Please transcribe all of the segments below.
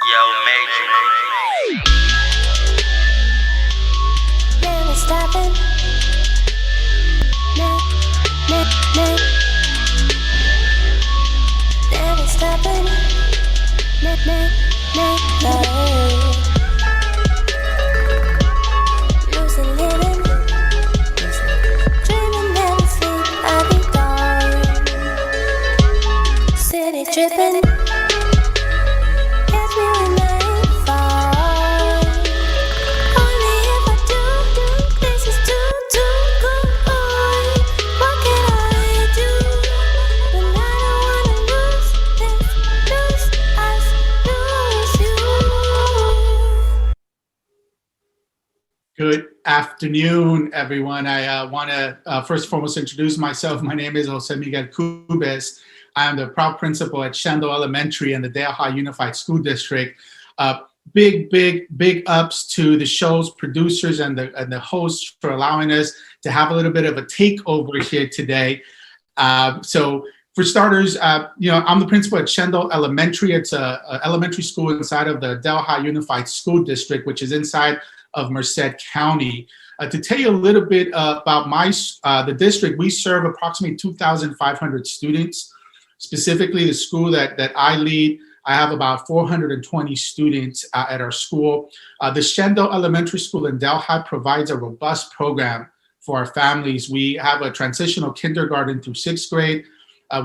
Yo, Major. Never stopping. Never stopping. Losing living. Dreaming never sleep. I'll be gone. City tripping. Catch me when I fall. Only if I do. This is too good. What can I do when I don't wanna lose this? Lose us, lose you. Good afternoon, everyone. I want to first and foremost introduce myself. My name is Jose Miguel Kubes. I am the proud principal at Schendel Elementary in the Delhi Unified School District. Big ups to the show's producers and the hosts for allowing us to have a little bit of a takeover here today. So for starters, I'm the principal at Schendel Elementary. It's an elementary school inside of the Delhi Unified School District, which is inside of Merced County. To tell you a little bit about the district, we serve approximately 2,500 students. Specifically, the school that I lead, I have about 420 students at our school. The Schendel Elementary School in Delhi provides a robust program for our families. We have a transitional kindergarten through 6th grade.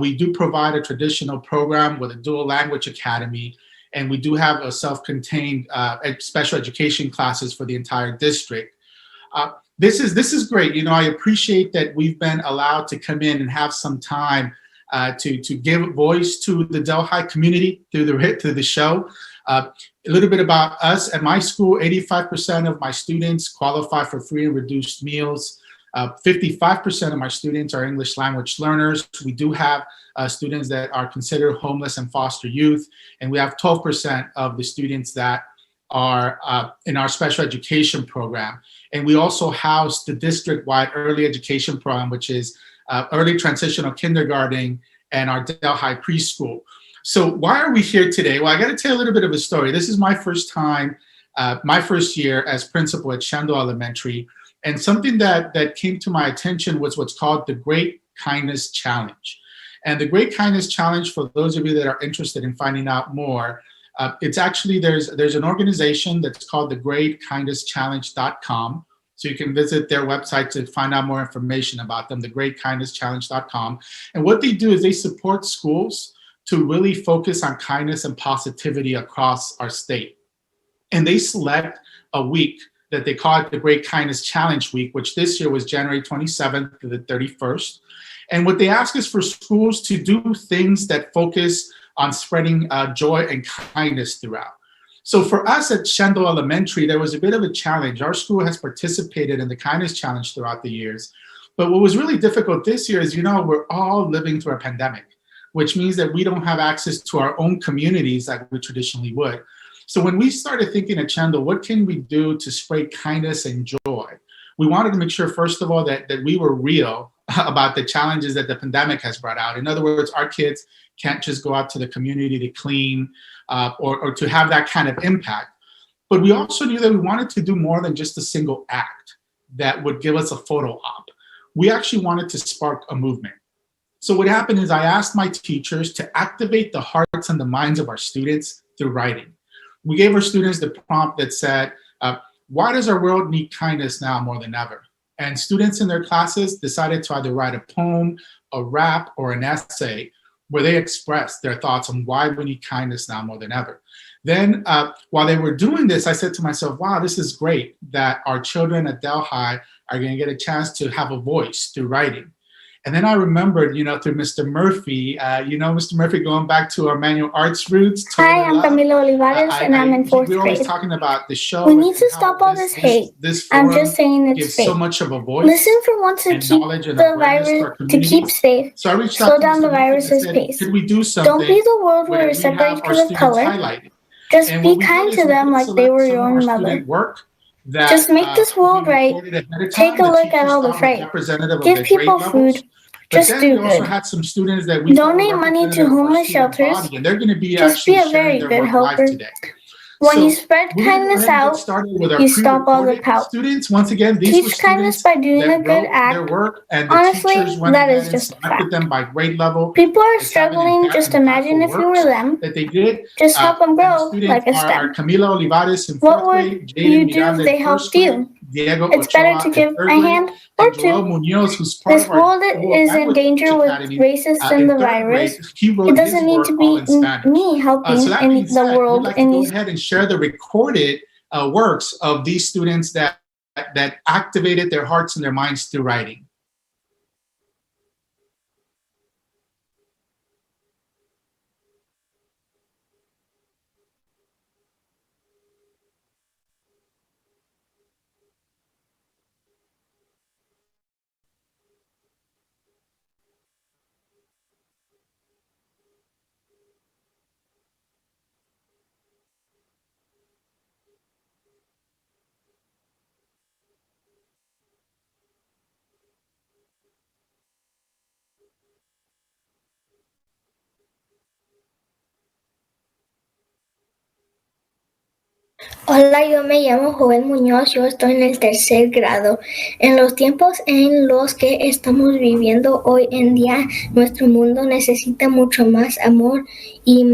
We do provide a traditional program with a dual language academy, and we do have a self-contained special education classes for the entire district. This is great. I appreciate that we've been allowed to come in and have some time to give voice to the Delhi community through the show. A little bit about us at my school: 85% of my students qualify for free and reduced meals. 55% of my students are English language learners. We do have students that are considered homeless and foster youth, and we have 12% of the students that are in our special education program. And we also house the district-wide early education program, which is early transitional kindergarten and our Delhi preschool. So why are we here today? Well, I got to tell you a little bit of a story. This is my first time, my first year as principal at Schendel Elementary. And something that came to my attention was what's called the Great Kindness Challenge. And the Great Kindness Challenge, for those of you that are interested in finding out more, it's actually, there's an organization that's called the greatkindnesschallenge.com. So you can visit their website to find out more information about them, thegreatkindnesschallenge.com. And what they do is they support schools to really focus on kindness and positivity across our state. And they select a week that they call it the Great Kindness Challenge Week, which this year was January 27th to the 31st. And what they ask is for schools to do things that focus on spreading joy and kindness throughout. So for us at Schendel Elementary, there was a bit of a challenge. Our school has participated in the Kindness Challenge throughout the years. But what was really difficult this year is, we're all living through a pandemic, which means that we don't have access to our own communities like we traditionally would. So when we started thinking at Schendel, what can we do to spread kindness and joy? We wanted to make sure, first of all, that we were real about the challenges that the pandemic has brought out. In other words, our kids can't just go out to the community to clean or to have that kind of impact. But we also knew that we wanted to do more than just a single act that would give us a photo op. We actually wanted to spark a movement. So what happened is I asked my teachers to activate the hearts and the minds of our students through writing. We gave our students the prompt that said, why does our world need kindness now more than ever? And students in their classes decided to either write a poem, a rap, or an essay where they expressed their thoughts on why we need kindness now more than ever. Then while they were doing this, I said to myself, wow, this is great that our children at Delhi are going to get a chance to have a voice through writing. And then I remembered, through Mr. Murphy, Mr. Murphy, going back to our manual arts roots. Hi, I'm Camila Olivares, and I'm in 4th grade. We're always talking about the show. We need to stop all this hate. I'm just saying it's fake. So much of a voice. Listen for once to keep the virus, to keep safe. So I reached slow out down to the virus's pace. Could we do something? Don't be the world where you're separated because of color. Just be kind to them like they were your own mother. Work, that Just make this could be world right. recorded ahead of Take time. a The look at teachers all the thought was fright. representative of Give the grade people levels. food. But Just then do we also good. had some students that we thought were Donate money to representative of our homeless student shelters. body, and they're going to be Just be actually a sharing very their good work live helper. today. When you So spread we're going to go kindness ahead and get out, started with our you stop all the pre-recorded students. Once again, these were Teach kindness students by doing a that good wrote their act. work, and the Honestly, teachers went that ahead is and just a selected fact. them by grade level. People are As having struggling. Just imagine if you were works them. that they did. Just help them And the grow students like a are stem. Camila Olivares in What fourth would grade, you Jaden do Miranda if they in helped first grade, you? Diego It's better Ochoa to in give third a grade, hand or and Joel two. Munoz, who's part This of our world School of is in Language danger with Academy, racism in and the third virus. grade. He wrote It his doesn't need work to all be in Spanish. me helping So that in being the said, we'd world. like to go ahead and share the recorded works of these students that activated their hearts and their minds through writing. Hola, yo me llamo Joel Muñoz, yo estoy en el tercer grado. En los tiempos en los que estamos viviendo hoy en día, nuestro mundo necesita mucho más amor y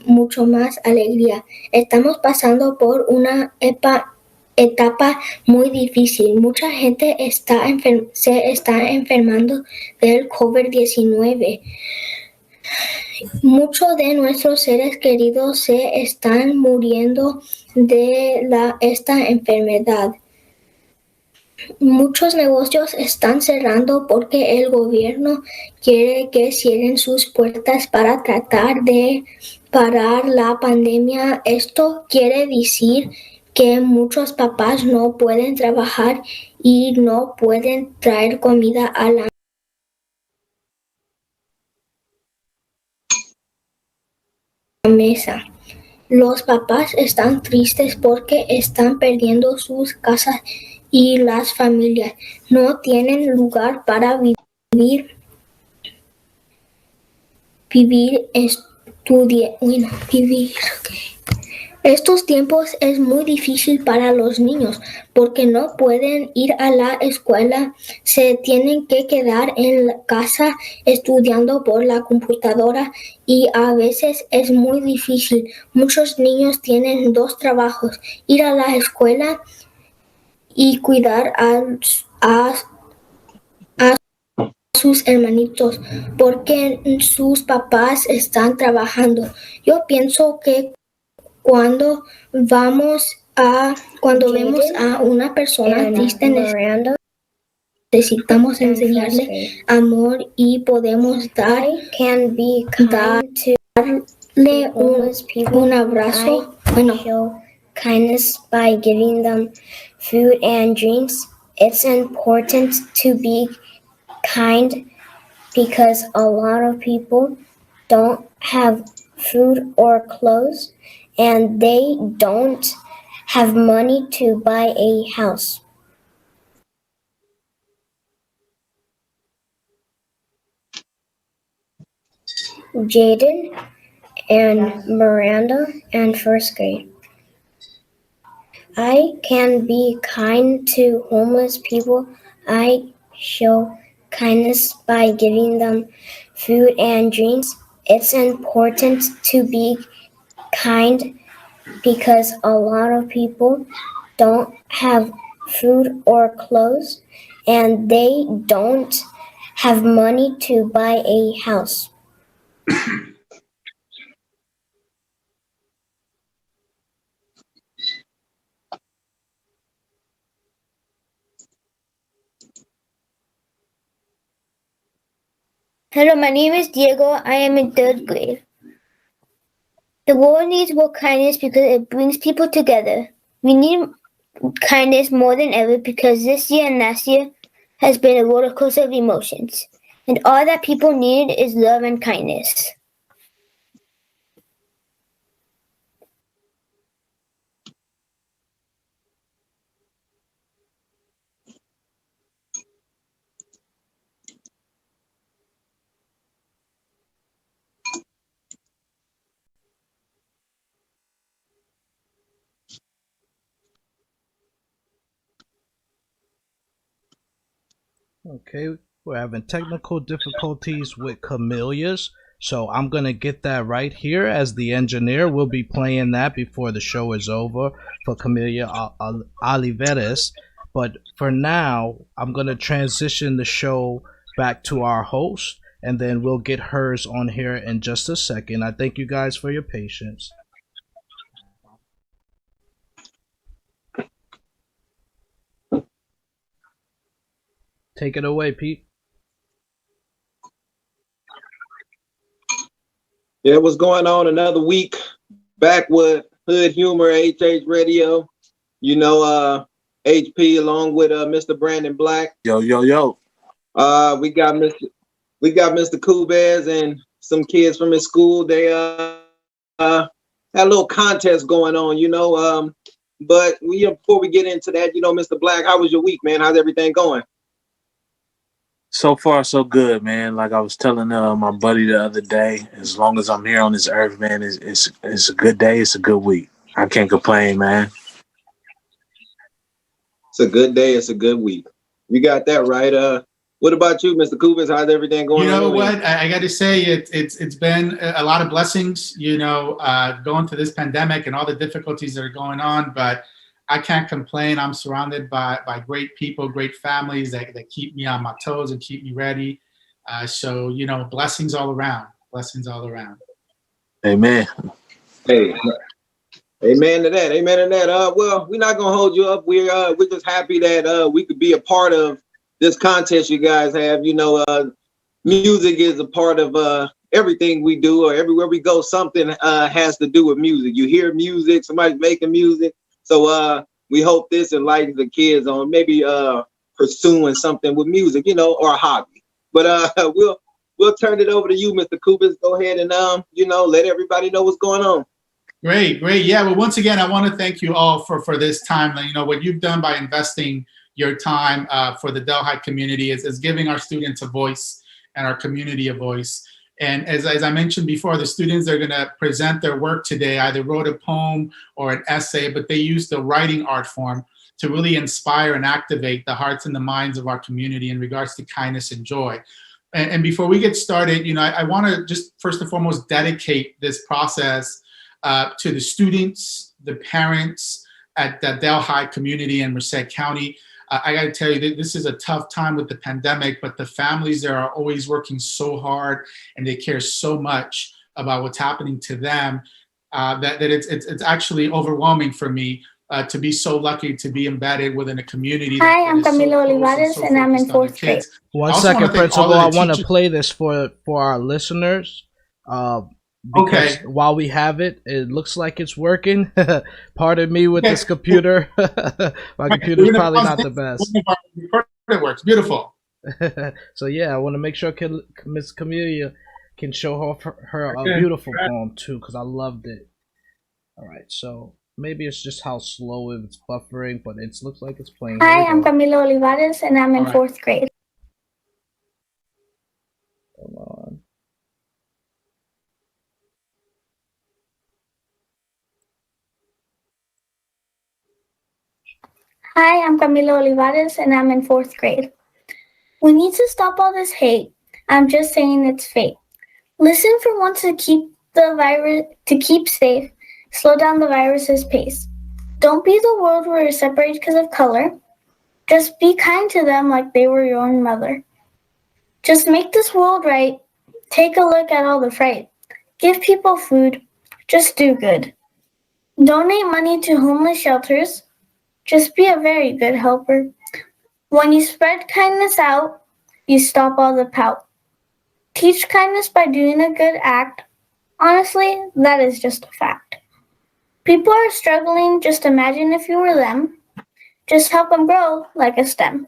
mucho más alegría. Estamos pasando por una etapa muy difícil. Mucha gente se está enfermando del COVID-19. Muchos de nuestros seres queridos se están muriendo de esta enfermedad. Muchos negocios están cerrando porque el gobierno quiere que cierren sus puertas para tratar de parar la pandemia. Esto quiere decir que muchos papás no pueden trabajar y no pueden traer comida a la mesa. Los papás están tristes porque están perdiendo sus casas y las familias no tienen lugar para vivir. Estos tiempos es muy difícil para los niños porque no pueden ir a la escuela, se tienen que quedar en la casa estudiando por la computadora y a veces es muy difícil. Muchos niños tienen 2 trabajos, ir a la escuela y cuidar a sus hermanitos porque sus papás están trabajando. Yo pienso que cuando vemos a una persona triste, necesitamos enseñarle amor y podemos darle un abrazo. Show kindness by giving them food and drinks. It's important to be kind because a lot of people don't have food or clothes and they don't have money to buy a house. Jaden and Miranda and first grade. I can be kind to homeless people. I show kindness by giving them food and drinks. It's important to be kind because a lot of people don't have food or clothes and they don't have money to buy a house. Hello, my name is Diego. I am in 3rd grade. The world needs more kindness because it brings people together. We need kindness more than ever because this year and last year has been a roller coaster of emotions. And all that people need is love and kindness. Okay, we're having technical difficulties with Camellias, so I'm gonna get that right here as the engineer. We'll be playing that before the show is over for Camellia Oliveras. But for now, I'm gonna transition the show back to our host, and then we'll get hers on here in just a second. I thank you guys for your patience. Take it away, Pete. Yeah, what's going on? Another week back with Hood Humor, HH Radio. You know, HP along with Mr. Brandon Black. Yo, yo, yo. We got Mr. Kubes and some kids from his school. They had a little contest going on, you know. But before we get into that, you know, Mr. Black, how was your week, man? How's everything going? So far, so good, man. Like I was telling my buddy the other day, as long as I'm here on this earth, man, it's a good day. It's a good week. I can't complain, man. It's a good day. It's a good week. You got that right. What about you, Mr. Kubes? How's everything going? You know what? I got to say, it's been a lot of blessings, you know, going through this pandemic and all the difficulties that are going on. But I can't complain. I'm surrounded by great people, great families that keep me on my toes and keep me ready. So, you know, blessings all around. Blessings all around. Amen. Hey, amen to that. Amen to that. Well, we're not gonna hold you up. We're just happy that we could be a part of this contest you guys have. You know, music is a part of everything we do, or everywhere we go, something has to do with music. You hear music, somebody's making music. So we hope this enlightens the kids on maybe pursuing something with music, you know, or a hobby. But we'll turn it over to you, Mr. Kubes. Go ahead and you know, let everybody know what's going on. Great. Yeah. Well, once again, I want to thank you all for this time. You know, what you've done by investing your time for the Delhi community is giving our students a voice and our community a voice. And as I mentioned before, the students are going to present their work today, either wrote a poem or an essay, but they used the writing art form to really inspire and activate the hearts and the minds of our community in regards to kindness and joy. And before we get started, you know, I want to just first and foremost dedicate this process to the students, the parents at the Delhi community in Merced County. I got to tell you that this is a tough time with the pandemic, but the families there are always working so hard and they care so much about what's happening to them that it's actually overwhelming for me to be so lucky to be embedded within a community. Hi, I'm Camila Olivares and I'm in 4th grade. One second, Principal. I want to play this for our listeners. Because while we have it, it looks like it's working. Pardon me with this computer. My computer's probably not the best. It works. Beautiful. So yeah, I want to make sure Miss Camellia can show her a beautiful poem too, because I loved it. All right, so maybe it's just how slow it's buffering, but it looks like it's playing. Hi, I'm Camila Olivares and I'm in 4th grade. Come on. Hi, I'm Camila Olivares and I'm in 4th grade. We need to stop all this hate. I'm just saying it's fate. Listen for once to keep safe. Slow down the virus's pace. Don't be the world where you're separated because of color. Just be kind to them like they were your own mother. Just make this world right. Take a look at all the fright. Give people food. Just do good. Donate money to homeless shelters. Just be a very good helper. When you spread kindness out, you stop all the pout. Teach kindness by doing a good act. Honestly, that is just a fact. People are struggling, just imagine if you were them. Just help them grow like a stem.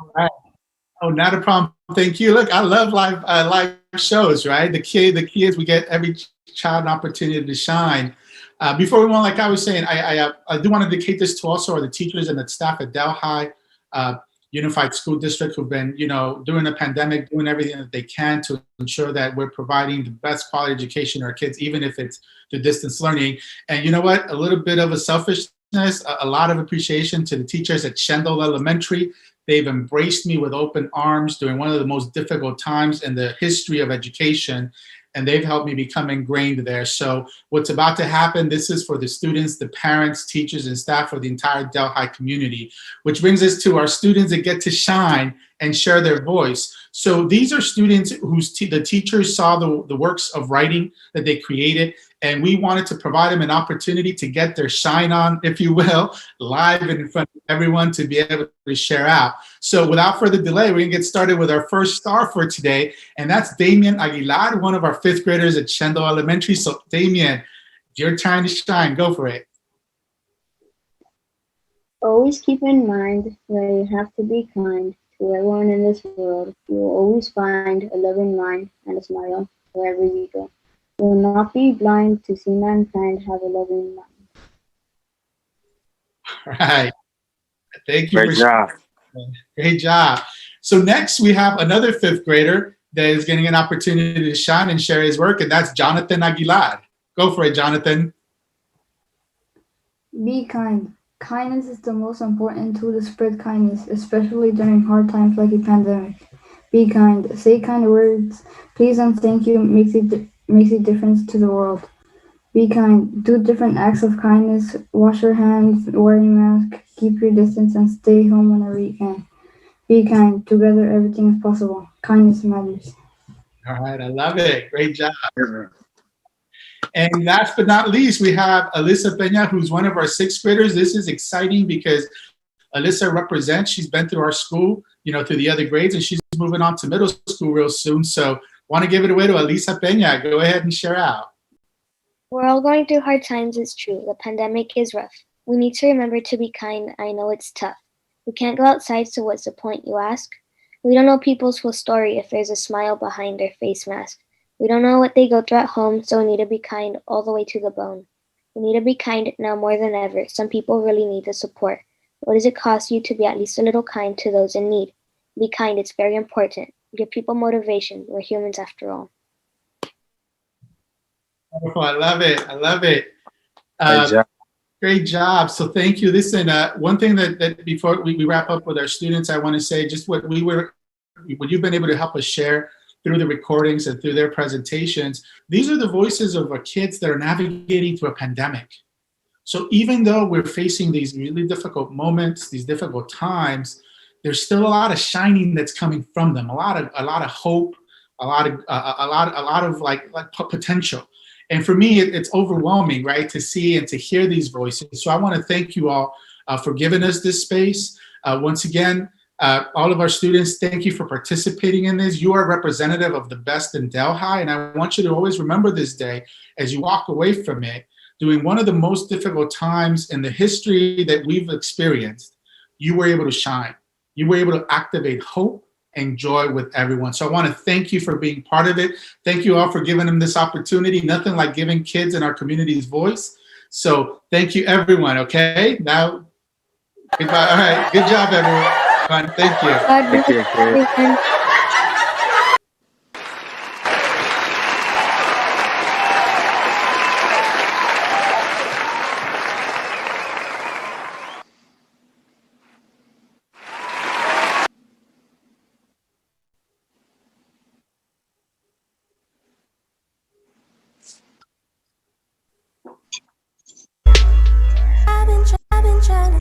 All right. Oh, not a problem. Thank you. Look, I love live shows, right? The kids, we get every child an opportunity to shine. Before we went, like I was saying, I do want to dedicate this to also the teachers and the staff at Delhi Unified School District who've been, you know, during the pandemic, doing everything that they can to ensure that we're providing the best quality education to our kids, even if it's the distance learning. And you know what? A little bit of a selfishness A lot of appreciation to the teachers at Schendel Elementary. They've embraced me with open arms during one of the most difficult times in the history of education, and they've helped me become ingrained there. So what's about to happen, this is for the students, the parents, teachers, and staff for the entire Delhi community, which brings us to our students that get to shine and share their voice. So these are students whose the teachers saw the works of writing that they created, and we wanted to provide them an opportunity to get their shine on, if you will, live in front of everyone to be able to share out. So without further delay, we're gonna get started with our first star for today, and that's Damien Aguilar, one of our 5th graders at Schendel Elementary. So Damien, your time to shine, go for it. Always keep in mind that you have to be kind to everyone in this world. You will always find a loving mind and a smile wherever you go. You will not be blind to see mankind have a loving mind. All right. Thank you. Great job. Great job. So next we have another 5th grader that is getting an opportunity to shine and share his work, and that's Jonathan Aguilar. Go for it, Jonathan. Be kind. Kindness is the most important tool to spread kindness, especially during hard times like a pandemic. Be kind. Say kind words. Please and thank you makes a difference to the world. Be kind. Do different acts of kindness. Wash your hands, wear a mask, keep your distance, and stay home whenever you can. Be kind. Together, everything is possible. Kindness matters. All right, I love it. Great job. And last but not least, we have Alyssa Peña, who's one of our 6th graders. This is exciting because Alyssa represents, she's been through our school, through the other grades, and she's moving on to middle school real soon. So want to give it away to Alyssa Peña. Go ahead and share out. We're all going through hard times, it's true. The pandemic is rough. We need to remember to be kind. I know it's tough. We can't go outside, so what's the point, you ask? We don't know people's full story if there's a smile behind their face mask. We don't know what they go through at home, so we need to be kind all the way to the bone. We need to be kind now more than ever. Some people really need the support. What does it cost you to be at least a little kind to those in need? Be kind, it's very important. Give people motivation. We're humans after all. Wonderful. I love it. I love it. Great job. Great job. So thank you. Listen, one thing that before we wrap up with our students, I want to say just what you've been able to help us share through the recordings and through their presentations. These are the voices of our kids that are navigating through a pandemic. So even though we're facing these really difficult moments, these difficult times, there's still a lot of shining that's coming from them. A lot of hope, a lot of like potential. And for me, it's overwhelming, right, to see and to hear these voices. So I want to thank you all for giving us this space. Once again, all of our students, thank you for participating in this. You are representative of the best in Delhi, and I want you to always remember this day as you walk away from it, during one of the most difficult times in the history that we've experienced. You were able to shine. You were able to activate hope and joy with everyone. So I want to thank you for being part of it. Thank you all for giving them this opportunity. Nothing like giving kids in our community's voice. So thank you, everyone. Okay, now, goodbye. All right, good job, everyone. Thank you. Thank you. I've been trying to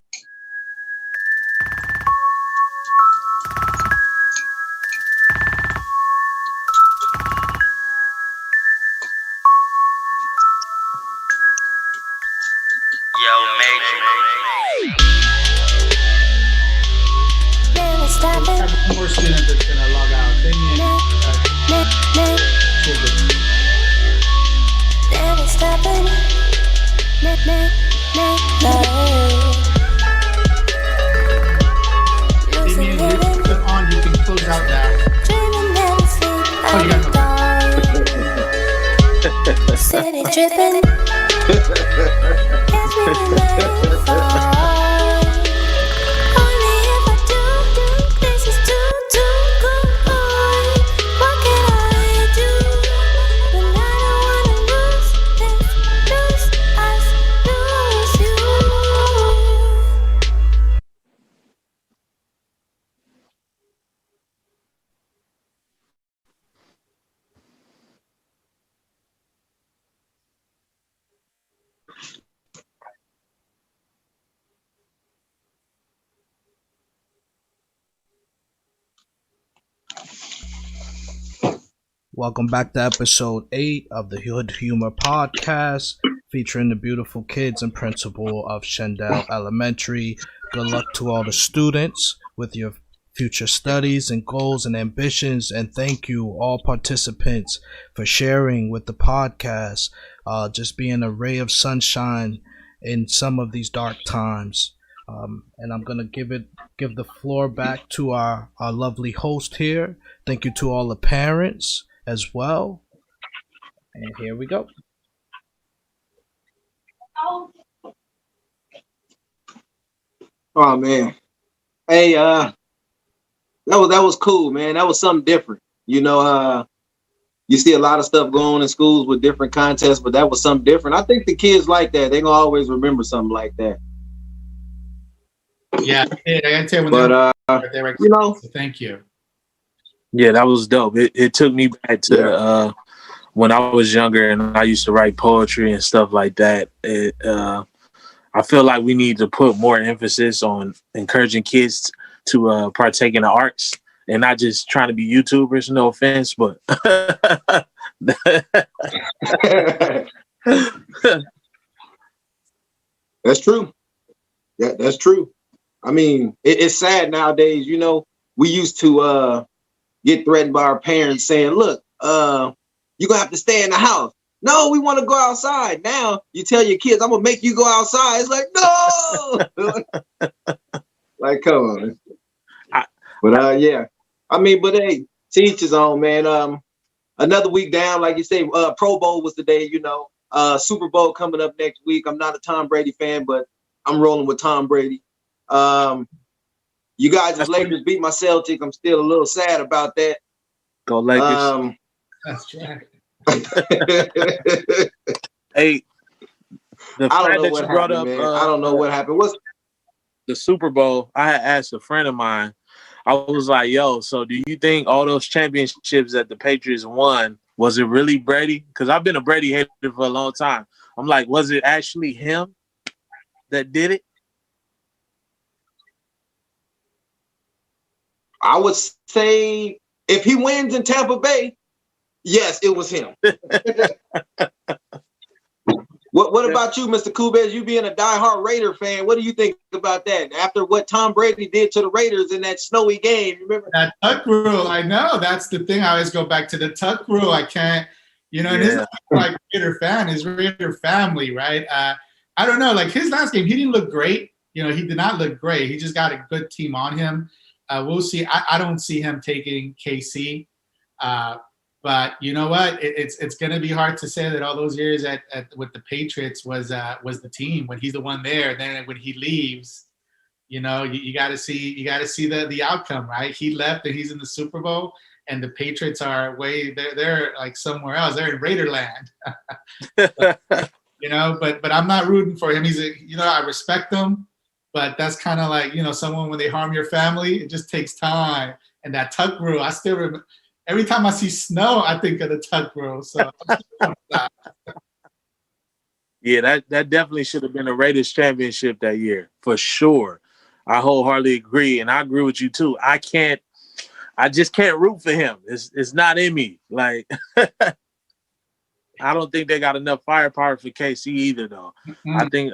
Yo, Major. never stop I it. have one more student that's going to log out. Never stop it. Damien, you put it on, you can close out now. Dreaming never sleep. Oh, you got no. City tripping. Catch me when I fall. Only if I do, this is too good. Welcome back to episode 8 of the Hood Humor Podcast, featuring the beautiful kids and principal of Schendel Elementary. Good luck to all the students with your future studies and goals and ambitions, and thank you all participants for sharing with the podcast, just being a ray of sunshine in some of these dark times. And I'm gonna give the floor back to our lovely host here. Thank you to all the parents as well. And here we go. Oh man. Hey, that was cool, man. That was something different. You know, you see a lot of stuff going on in schools with different contests, but that was something different. I think the kids like that. They're gonna always remember something like that. Yeah, I gotta tell you, they were you know, so thank you. Yeah, that was dope. It took me back to when I was younger and I used to write poetry and stuff like that. I feel like we need to put more emphasis on encouraging kids to partake in the arts and not just trying to be YouTubers. No offense, but that's true. Yeah, that's true. I mean, it's sad nowadays. You know, we used to get threatened by our parents saying, look, you're going to have to stay in the house. No, we want to go outside. Now you tell your kids, I'm going to make you go outside. It's like, no. Like, come on. But yeah. I mean, but hey, to each his own, man. Another week down, like you say, Pro Bowl was the day, you know. Super Bowl coming up next week. I'm not a Tom Brady fan, but I'm rolling with Tom Brady. You guys, as Lakers beat my Celtics, I'm still a little sad about that. Go Lakers. That's right. Hey, the I fact don't know that what you brought happened, up, man. I don't know what happened. What's the Super Bowl? I had asked a friend of mine. I was like, "Yo, so do you think all those championships that the Patriots won, was it really Brady? Because I've been a Brady hater for a long time. I'm like, was it actually him that did it?" I would say if he wins in Tampa Bay, yes, it was him. What about you, Mr. Kubes? You being a diehard Raider fan, what do you think about that? After what Tom Brady did to the Raiders in that snowy game, remember? That tuck rule, I know. That's the thing. I always go back to the tuck rule. I can't, you know, and his like Raider fan, his Raider family, right? I don't know. Like his last game, he didn't look great. You know, he did not look great. He just got a good team on him. We'll see. I don't see him taking KC. But you know what? It's going to be hard to say that all those years with the Patriots was the team when he's the one there. Then when he leaves, you know, you got to see the outcome, right? He left and he's in the Super Bowl, and the Patriots are they're like somewhere else. They're in Raiderland. You know, but I'm not rooting for him. I respect him, but that's kind of like, you know, someone when they harm your family, it just takes time. And that tuck rule, I still remember. Every time I see snow, I think of the tuck rule. So, yeah, that definitely should have been a Raiders championship that year for sure. I wholeheartedly agree, and I agree with you too. I just can't root for him. It's not in me. Like, I don't think they got enough firepower for KC either, though. Mm-hmm. I think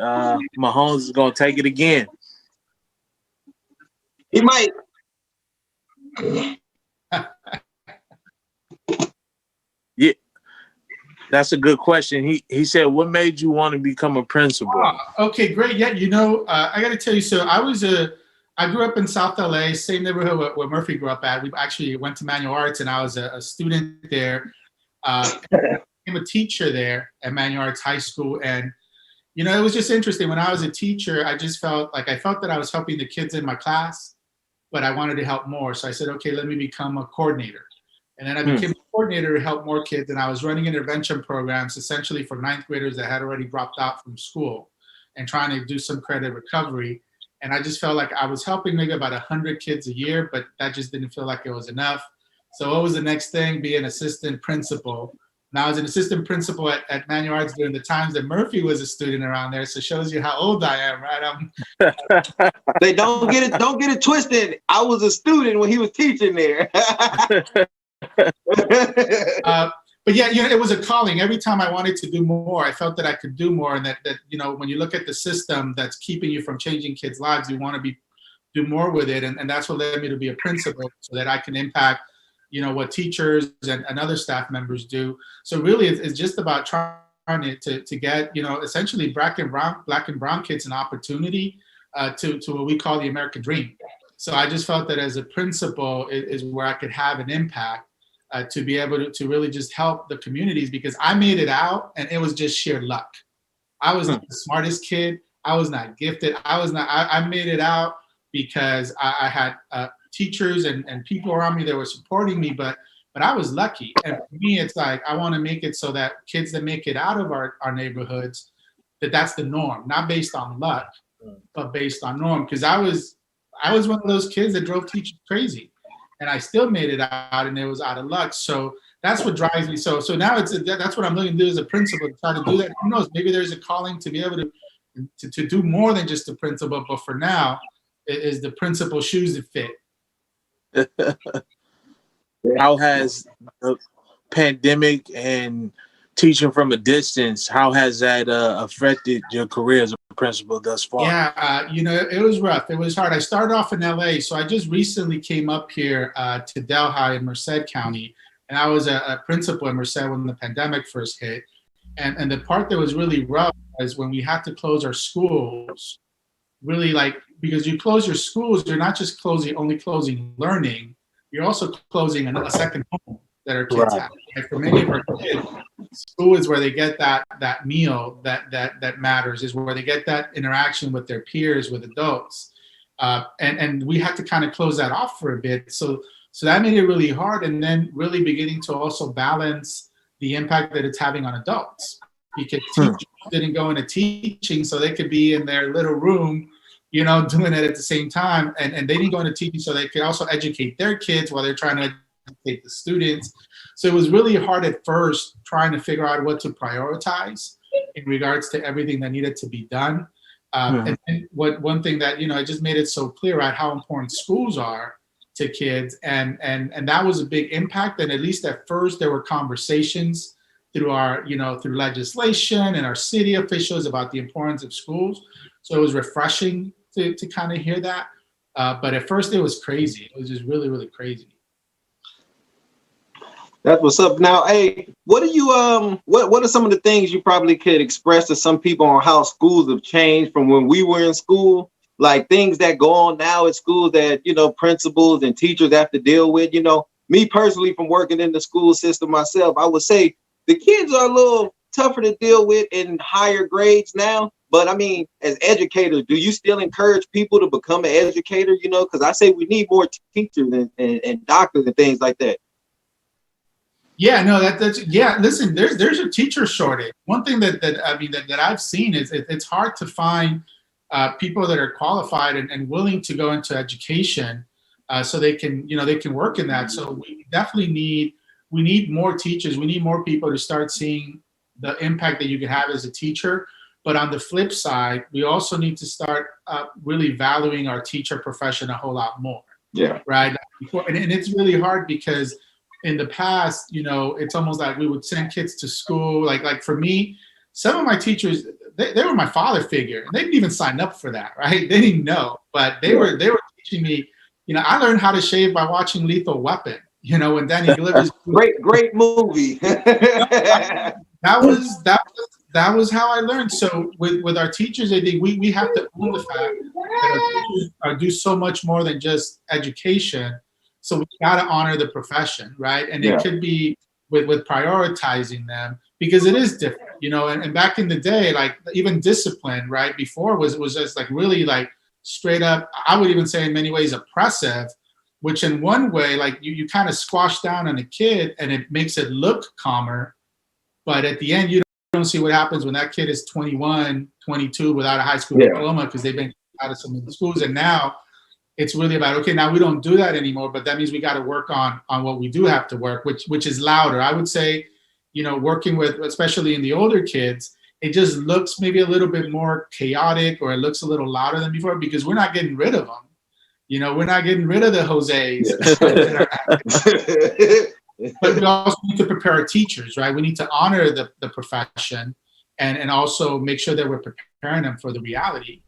Mahomes is gonna take it again. He might. Yeah, that's a good question. He said, "What made you want to become a principal?" Okay, great. Yeah, you know, I got to tell you. So I grew up in South LA, same neighborhood where Murphy grew up at. We actually went to Manual Arts, and I was a student there. I became a teacher there at Manual Arts High School, and you know, it was just interesting. When I was a teacher, I just felt that I was helping the kids in my class, but I wanted to help more. So I said, okay, let me become a coordinator. And then I became a coordinator to help more kids. And I was running intervention programs essentially for ninth graders that had already dropped out from school and trying to do some credit recovery. And I just felt like I was helping maybe about 100 kids a year, but that just didn't feel like it was enough. So what was the next thing? Be an assistant principal. And I was an assistant principal at Manual Arts during the times that Murphy was a student around there. So it shows you how old I am, right? They don't get it twisted. I was a student when he was teaching there. But yeah, you know, it was a calling. Every time I wanted to do more, I felt that I could do more, and that you know, when you look at the system that's keeping you from changing kids' lives, you want to do more with it, and that's what led me to be a principal, so that I can impact, you know, what teachers and other staff members do. So really, it's just about trying to get, you know, essentially black and brown kids an opportunity to what we call the American dream. So I just felt that as a principal is where I could have an impact. To be able to really just help the communities, because I made it out and it was just sheer luck. I was not the smartest kid. I was not gifted. I made it out because I had teachers and people around me that were supporting me, but I was lucky. And for me, it's like, I want to make it so that kids that make it out of our neighborhoods, that's the norm, not based on luck, but based on norm. Because I was one of those kids that drove teachers crazy. And I still made it out, and it was out of luck. So that's what drives me. So now that's what I'm looking to do as a principal, to try to do that. Who knows? Maybe there's a calling to be able to do more than just a principal. But for now, it is the principal shoes that fit. How has the pandemic and teaching from a distance, how has that affected your career as a principal thus far? Yeah, you know, it was rough. It was hard. I started off in LA, so I just recently came up here to Delhi in Merced County, and I was a principal in Merced when the pandemic first hit. And the part that was really rough was when we had to close our schools. Really, like, because you close your schools, you're not just only closing learning, you're also closing a second home that our kids have. And for many of our kids, school is where they get that meal that matters, is where they get that interaction with their peers, with adults. And we had to kind of close that off for a bit. So that made it really hard. And then really beginning to also balance the impact that it's having on adults. Because teachers didn't go into teaching, so they could be in their little room, you know, doing it at the same time. And they didn't go into teaching so they could also educate their kids while they're trying to educate the students. So it was really hard at first trying to figure out what to prioritize in regards to everything that needed to be done. And one thing that, you know, it just made it so clear, right, how important schools are to kids. And that was a big impact. And at least at first there were conversations through our, you know, through legislation and our city officials about the importance of schools. So it was refreshing to kind of hear that. But at first it was crazy. It was just really, really crazy. That's what's up. Now, hey, what are you what are some of the things you probably could express to some people on how schools have changed from when we were in school? Like things that go on now at schools that, you know, principals and teachers have to deal with. You know, me personally, from working in the school system myself, I would say the kids are a little tougher to deal with in higher grades now. But I mean, as educators, do you still encourage people to become an educator? You know, because I say we need more teachers and doctors and things like that. Yeah, no, that's yeah. Listen, there's a teacher shortage. One thing that I've seen is it's hard to find people that are qualified and willing to go into education, so they can work in that. So we definitely need more teachers. We need more people to start seeing the impact that you can have as a teacher. But on the flip side, we also need to start really valuing our teacher profession a whole lot more. Yeah. Right. And it's really hard because in the past, you know, it's almost like we would send kids to school. Like for me, some of my teachers, they were my father figure. And they didn't even sign up for that, right? They didn't know, but they were teaching me. You know, I learned how to shave by watching Lethal Weapon. You know, when Danny Glover's great movie. that was how I learned. So with our teachers, I think we have to own the fact that our teachers do so much more than just education. So we got to honor the profession, right? And it could be with prioritizing them, because it is different, you know. And back in the day, like even discipline, right, before was just like really like straight up, I would even say in many ways oppressive, which in one way, like you kind of squash down on a kid and it makes it look calmer. But at the end, you don't see what happens when that kid is 21, 22 without a high school diploma because they've been out of some of the schools. And now it's really about, okay, now we don't do that anymore, but that means we got to work on what we do have to work, which is louder. I would say, you know, working with, especially in the older kids, it just looks maybe a little bit more chaotic, or it looks a little louder than before because we're not getting rid of them. You know, we're not getting rid of the Jose's. But we also need to prepare our teachers, right? We need to honor the profession and also make sure that we're preparing them for the reality.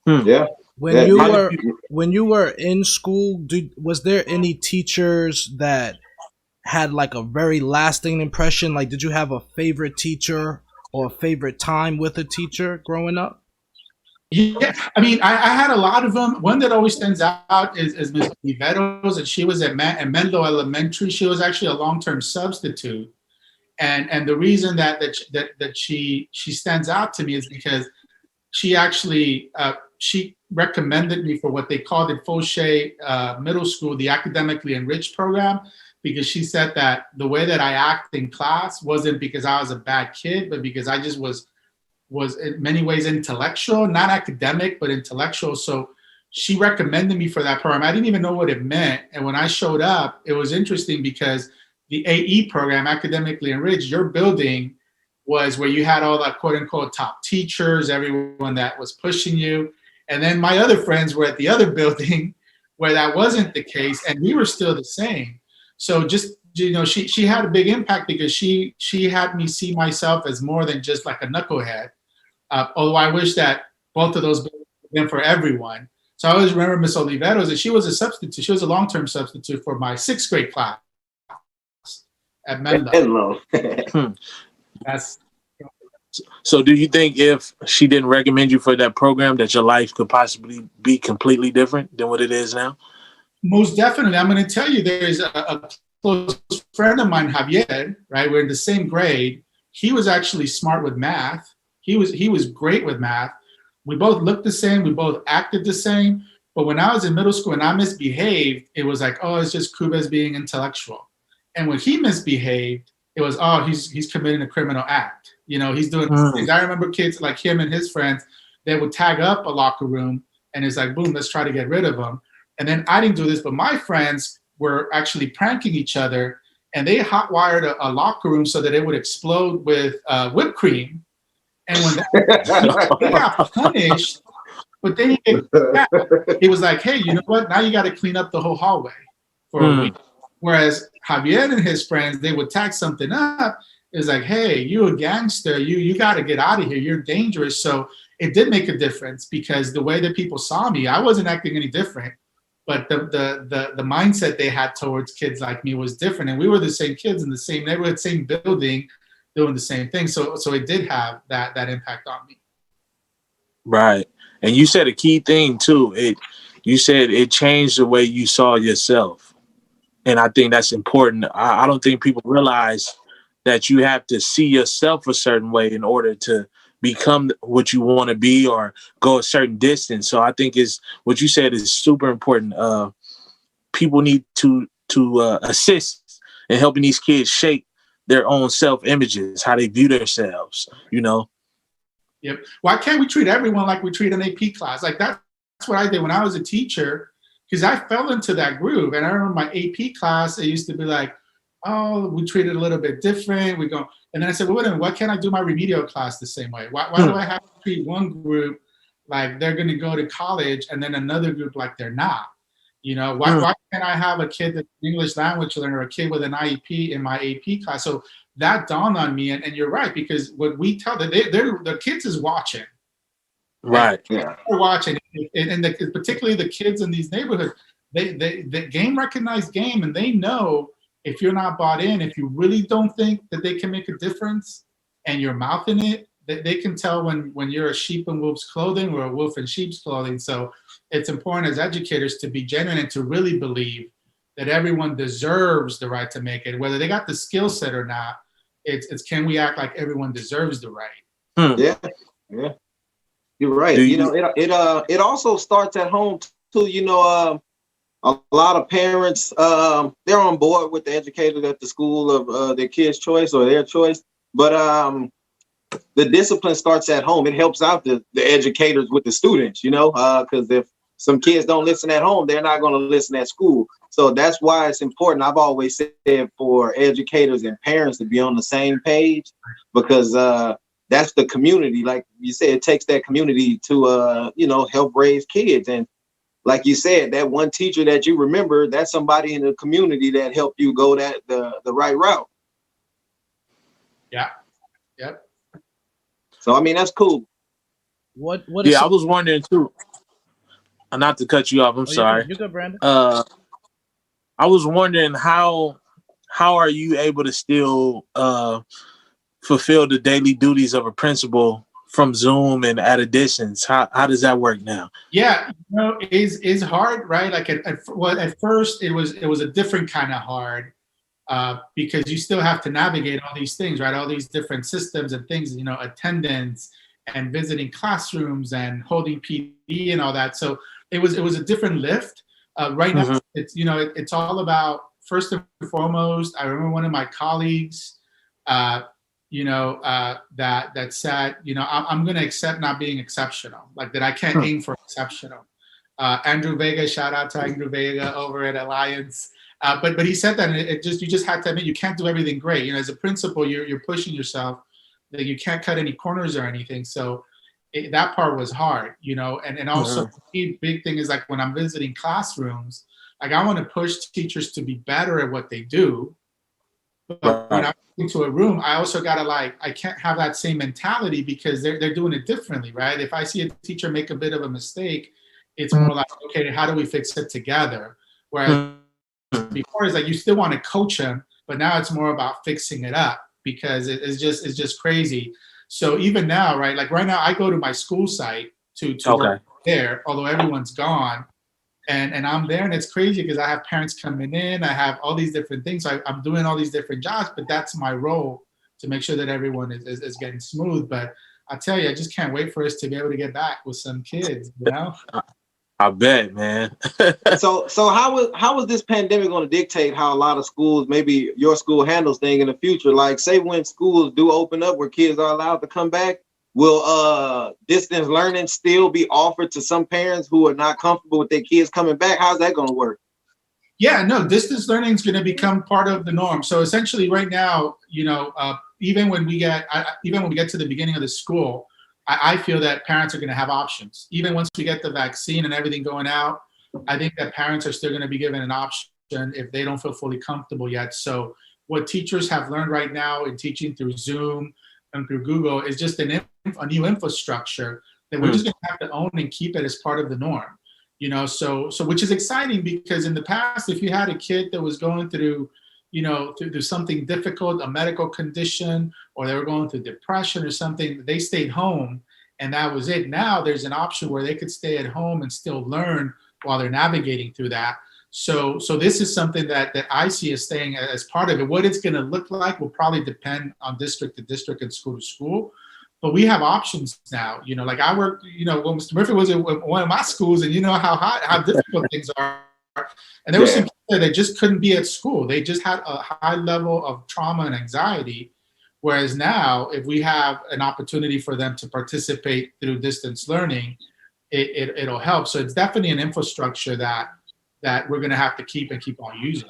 Yeah. When you were in school, was there any teachers that had like a very lasting impression? Like, did you have a favorite teacher or a favorite time with a teacher growing up? Yeah, I mean, I had a lot of them. One that always stands out is Ms. Oliveros, and she was at Schendel Elementary. She was actually a long-term substitute, and the reason that she stands out to me is because she actually she recommended me for what they called at Fauché Middle School, the academically enriched program, because she said that the way that I act in class wasn't because I was a bad kid, but because I just was in many ways intellectual, not academic, but intellectual. So she recommended me for that program. I didn't even know what it meant. And when I showed up, it was interesting because the AE program, academically enriched, your building was where you had all the quote unquote top teachers, everyone that was pushing you. And then my other friends were at the other building where that wasn't the case, and we were still the same. So just, you know, she had a big impact because she had me see myself as more than just like a knucklehead. Although I wish that both of those been for everyone. So I always remember Miss Oliveros, and she was a substitute. She was a long-term substitute for my 6th grade class at Menlo. That's. So do you think if she didn't recommend you for that program that your life could possibly be completely different than what it is now? Most definitely. I'm going to tell you, there's a close friend of mine, Javier, right? We're in the same grade. He was actually smart with math. He was great with math. We both looked the same. We both acted the same. But when I was in middle school and I misbehaved, it was like, oh, it's just Kubes being intellectual. And when he misbehaved, it was, oh, he's committing a criminal act. You know, he's doing things. I remember kids like him and his friends, they would tag up a locker room, and it's like, boom, let's try to get rid of him. And then I didn't do this, but my friends were actually pranking each other, and they hot-wired a locker room so that it would explode with whipped cream. And when they got punished, but then it was like, hey, you know what? Now you got to clean up the whole hallway for a week. Whereas Javier and his friends, they would tag something up. It's like, hey, you a gangster. You got to get out of here. You're dangerous. So it did make a difference because the way that people saw me, I wasn't acting any different. But the mindset they had towards kids like me was different. And we were the same kids in the same neighborhood, same building, doing the same thing. So it did have that impact on me. Right. And you said a key thing too. You said it changed the way you saw yourself. And I think that's important. I don't think people realize that you have to see yourself a certain way in order to become what you want to be or go a certain distance. So I think what you said is super important. People need to assist in helping these kids shape their own self-images, how they view themselves, you know? Yep. Why can't we treat everyone like we treat an AP class? Like that's what I did when I was a teacher, because I fell into that groove. And I remember my AP class, it used to be like, oh, we treat it a little bit different. We go, and then I said, well, wait a minute, why can't I do my remedial class the same way? Why do I have to treat one group like they're going to go to college and then another group like they're not? You know, why can't I have a kid that's an English language learner or a kid with an IEP in my AP class? So that dawned on me, and you're right, because what we tell them, the kids is watching. Right. Yeah. They're watching, and particularly the kids in these neighborhoods, they game recognize game, and they know if you're not bought in, if you really don't think that they can make a difference, and you're mouthing it, they can tell when you're a sheep in wolf's clothing or a wolf in sheep's clothing. So it's important as educators to be genuine and to really believe that everyone deserves the right to make it, whether they got the skill set or not. It's can we act like everyone deserves the right? Yeah, you're right. It also starts at home too. You know, a lot of parents they're on board with the educator at the school of their kid's choice or their choice, but the discipline starts at home. It helps out the educators with the students, you know, because if some kids don't listen at home, they're not going to listen at school. So that's why it's important. I've always said for educators and parents to be on the same page, because that's the community. Like you said, it takes that community to, help raise kids. And like you said, that one teacher that you remember, that's somebody in the community that helped you go the right route. Yeah. Yep. So, I mean, that's cool. What I was wondering too. Not to cut you off, I'm sorry. You're good, Brandon. I was wondering how are you able to still fulfill the daily duties of a principal from Zoom and at additions? How does that work now? Yeah, it's hard, right? Like at first it was a different kind of hard because you still have to navigate all these things, right? All these different systems and things, attendance and visiting classrooms and holding PD and all that. So it was a different lift. Right now, it's it's all about, first and foremost, I remember one of my colleagues, that said, I'm going to accept not being exceptional, like that I can't aim for exceptional. Andrew Vega, shout out to Andrew Vega over at Alliance. But he said that you just had to admit you can't do everything great. As a principal, you're pushing yourself, that you can't cut any corners or anything. So that part was hard, and also the big thing is like when I'm visiting classrooms, like I want to push teachers to be better at what they do. But when I'm into a room, I also gotta I can't have that same mentality because they're doing it differently, right? If I see a teacher make a bit of a mistake, it's more like, okay, how do we fix it together? Whereas before it's like you still want to coach them, but now it's more about fixing it up because it's just crazy. So even now, right? Like right now, I go to my school site to work there, although everyone's gone. And I'm there, and it's crazy because I have parents coming in. I have all these different things. So I'm doing all these different jobs, but that's my role to make sure that everyone is getting smooth. But I tell you, I just can't wait for us to be able to get back with some kids, I bet, man. So how is this pandemic going to dictate how a lot of schools, maybe your school, handles things in the future? Like, say when schools do open up where kids are allowed to come back, will distance learning still be offered to some parents who are not comfortable with their kids coming back? How's that going to work? Yeah, no, distance learning is going to become part of the norm. So essentially right now, even when we get to the beginning of the school, I feel that parents are going to have options. Even once we get the vaccine and everything going out, I think that parents are still going to be given an option if they don't feel fully comfortable yet. So what teachers have learned right now in teaching through Zoom and through Google is just a new infrastructure that we're just going to have to own and keep it as part of the norm. So which is exciting because in the past, if you had a kid that was going through something difficult, a medical condition, or they were going through depression or something, they stayed home and that was it. Now there's an option where they could stay at home and still learn while they're navigating through that. So this is something that I see as staying as part of it. What it's going to look like will probably depend on district to district and school to school. But we have options now. Like I worked, when Mr. Murphy was in one of my schools, and how difficult things are. And there were some people that just couldn't be at school. They just had a high level of trauma and anxiety. Whereas now, if we have an opportunity for them to participate through distance learning, it'll help. So it's definitely an infrastructure that we're going to have to keep on using.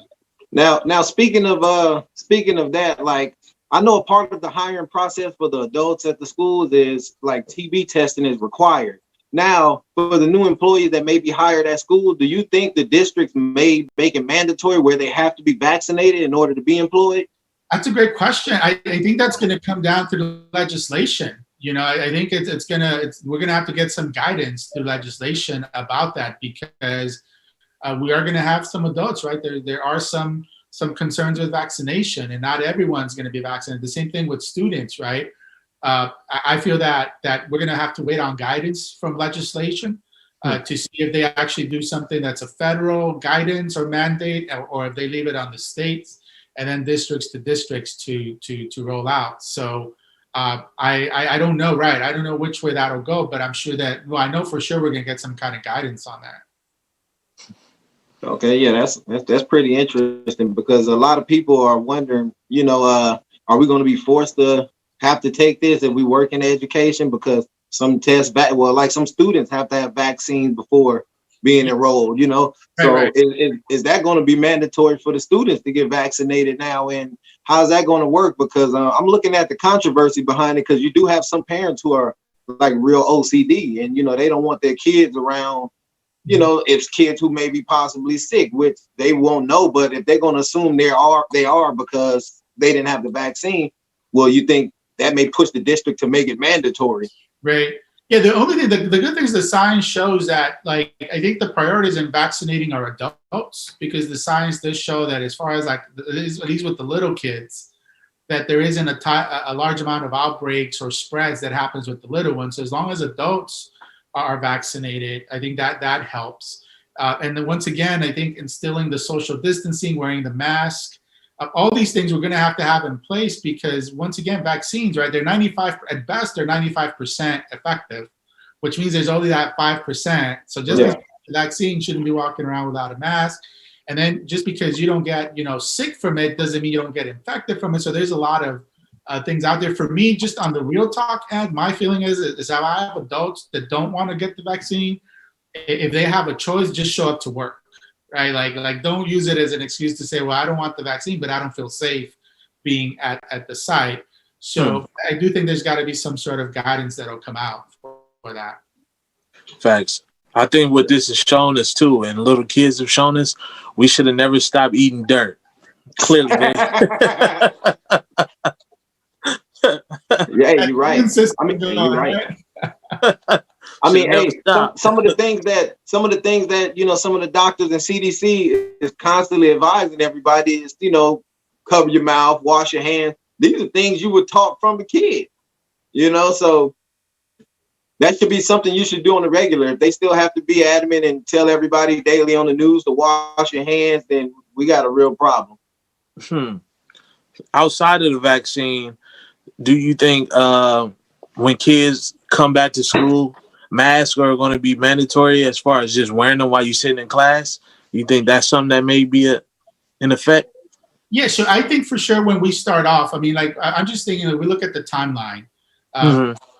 Now, speaking of that, like I know a part of the hiring process for the adults at the schools is like TB testing is required. Now, for the new employees that may be hired at school, do you think the districts may make it mandatory where they have to be vaccinated in order to be employed? That's a great question. I think that's going to come down through legislation. I think we're going to have to get some guidance through legislation about that because we are going to have some adults, right? There are some concerns with vaccination, and not everyone's going to be vaccinated. The same thing with students, right? I feel that we're going to have to wait on guidance from legislation to see if they actually do something that's a federal guidance or mandate, or if they leave it on the states and then districts to roll out. So I don't know, right? I don't know which way that'll go, but I'm sure I know for sure we're going to get some kind of guidance on that. Okay, yeah, that's pretty interesting because a lot of people are wondering, are we going to be forced to have to take this if we work in education? Because some some students have to have vaccines before being enrolled, So Right. Is that going to be mandatory for the students to get vaccinated now? And how's that going to work? Because I'm looking at the controversy behind it, because you do have some parents who are like real OCD and, they don't want their kids around you know, it's kids who may be possibly sick, which they won't know. But if they're going to assume they are because they didn't have the vaccine, well, you think that may push the district to make it mandatory. Right. Yeah, the only thing, the good thing is the science shows that, like, I think the priority is in vaccinating our adults, because the science does show that as far as like, at least with the little kids, that there isn't a large amount of outbreaks or spreads that happens with the little ones. So as long as adults are vaccinated, I think that helps. And then once again, I think instilling the social distancing, wearing the mask, all these things we're going to have in place, because once again, vaccines, right? They're 95, at best, they're 95% effective, which means there's only that 5%. So just because the vaccine shouldn't be walking around without a mask. And then just because you don't get, sick from it doesn't mean you don't get infected from it. So there's a lot of things out there. For me, just on the real talk end, my feeling is how I have adults that don't want to get the vaccine. If they have a choice, just show up to work. Right, like don't use it as an excuse to say, well, I don't want the vaccine, but I don't feel safe being at the site. So I do think there's got to be some sort of guidance that'll come out for that. Facts. I think what this has shown us too, and little kids have shown us, we should have never stopped eating dirt. Clearly, yeah, you're right. I mean, you're right. I mean, hey, some of the things that some of the doctors and CDC is constantly advising everybody is, cover your mouth, wash your hands. These are things you were taught from a kid, so that should be something you should do on the regular. If they still have to be adamant and tell everybody daily on the news to wash your hands, then we got a real problem. Outside of the vaccine, do you think when kids come back to school, masks are going to be mandatory as far as just wearing them while you're sitting in class? You think that's something that may be in effect? Yeah, so I think for sure when we start off, I mean, like, I'm just thinking that we look at the timeline.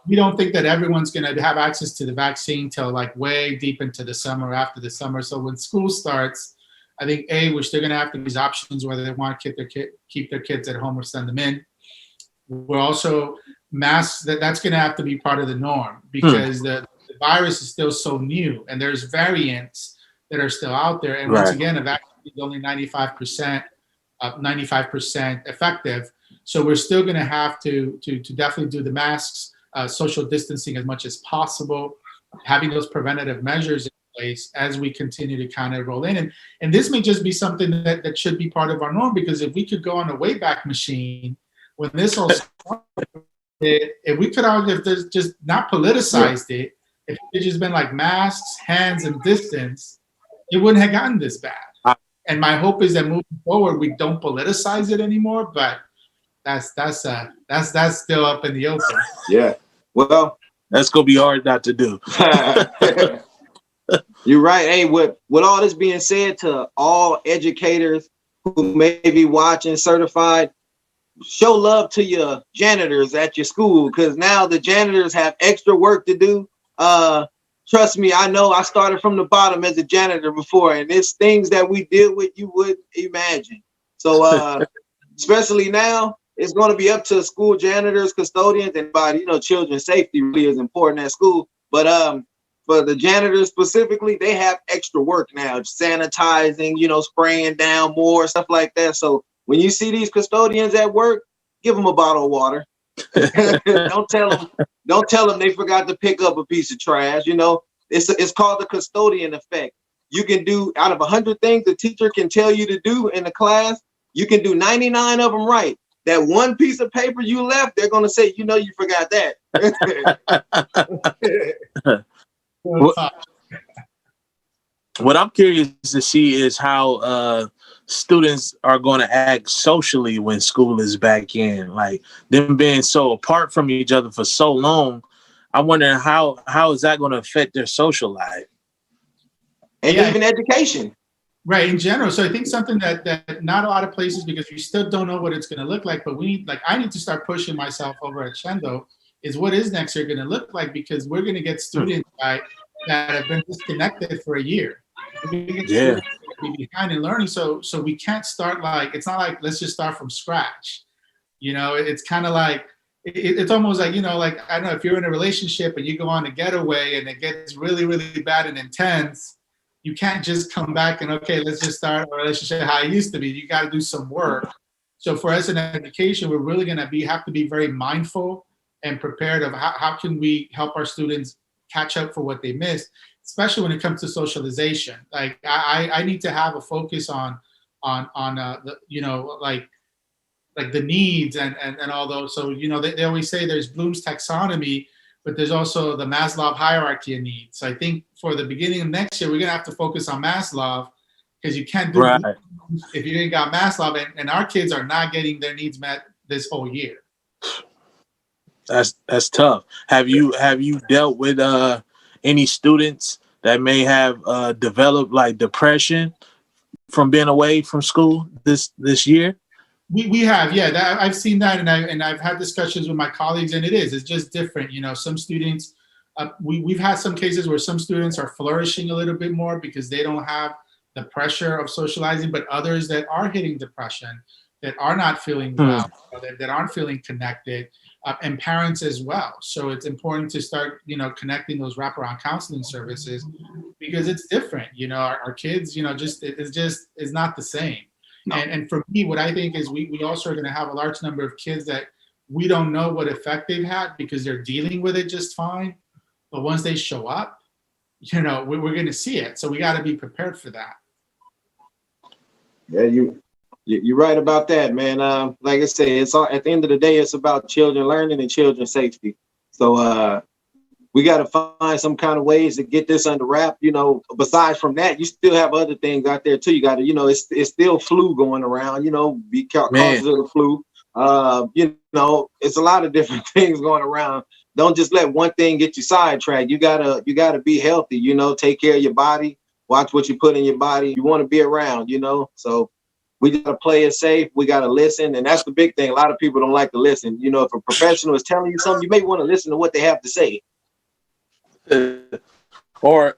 We don't think that everyone's going to have access to the vaccine till like way deep into the summer, after the summer. So when school starts, I think we're still going to have to use options whether they want to keep their kids at home or send them in. We're also masks, that's going to have to be part of the norm, because the virus is still so new and there's variants that are still out there. And once again, a vaccine is only 95% effective. So we're still going to have to definitely do the masks, social distancing as much as possible, having those preventative measures in place as we continue to kind of roll in. And this may just be something that should be part of our norm, because if we could go on a Wayback Machine when this all started, if we could have just not politicized it, if it had just been like masks, hands, and distance, it wouldn't have gotten this bad. And my hope is that moving forward, we don't politicize it anymore. But that's still up in the open. Yeah. Well, that's gonna be hard not to do. You're right. Hey, with all this being said, to all educators who may be watching, certified, show love to your janitors at your school, because now the janitors have extra work to do. Trust me, I know I started from the bottom as a janitor before, and it's things that we deal with you wouldn't imagine. So especially now, it's going to be up to school janitors, custodians, and children's safety really is important at school. But for the janitors specifically, they have extra work now, sanitizing, spraying down more, stuff like that. So when you see these custodians at work, give them a bottle of water. Don't tell them they forgot to pick up a piece of trash. It's called the custodian effect. You can do, out of 100 things a teacher can tell you to do in the class, you can do 99 of them right. That one piece of paper you left, they're going to say, you forgot that. What I'm curious to see is how students are going to act socially when school is back in. Like, them being so apart from each other for so long, I'm wondering how is that going to affect their social life? And even education. Right, in general. So I think something that not a lot of places, because we still don't know what it's going to look like, but I need to start pushing myself over at Schendel, is what is next year going to look like, because we're going to get students that have been disconnected for a year. Be behind in learning, so we can't start it's not like let's just start from scratch. It's kind of like it's almost like I don't know, if you're in a relationship and you go on a getaway and it gets really, really bad and intense, you can't just come back and, okay, let's just start a relationship how it used to be. You got to do some work. So for us in education, we're really going to have to be very mindful and prepared of how can we help our students catch up for what they missed, especially when it comes to socialization. Like I need to have a focus on the, like the needs and all those. So, they always say there's Bloom's taxonomy, but there's also the Maslow hierarchy of needs. So I think for the beginning of next year, we're gonna have to focus on Maslow, because you can't do Right. if you ain't got Maslow, and our kids are not getting their needs met this whole year. That's tough. Have you dealt with any students that may have developed like depression from being away from school this year? We have, yeah. I've seen that, and I've had discussions with my colleagues, and it's just different. Some students, we've had some cases where some students are flourishing a little bit more because they don't have the pressure of socializing, but others that are hitting depression, that are not feeling well, that aren't feeling connected, and parents as well. So it's important to start, connecting those wraparound counseling services, because it's different. Our kids, it's not the same. No. And for me, what I think is we also are going to have a large number of kids that we don't know what effect they've had because they're dealing with it just fine. But once they show up, we're going to see it. So we got to be prepared for that. Yeah, you're right about that, man. Like I say, it's all, at the end of the day, it's about children learning and children safety. So we got to find some kind of ways to get this under wrap. Besides from that, you still have other things out there too. You got to, it's still flu going around. Be cautious of the flu. It's a lot of different things going around. Don't just let one thing get you sidetracked. You gotta be healthy. Take care of your body. Watch what you put in your body. You want to be around. So we gotta play it safe. We gotta listen, and that's the big thing. A lot of people don't like to listen. If a professional is telling you something, you may want to listen to what they have to say. Or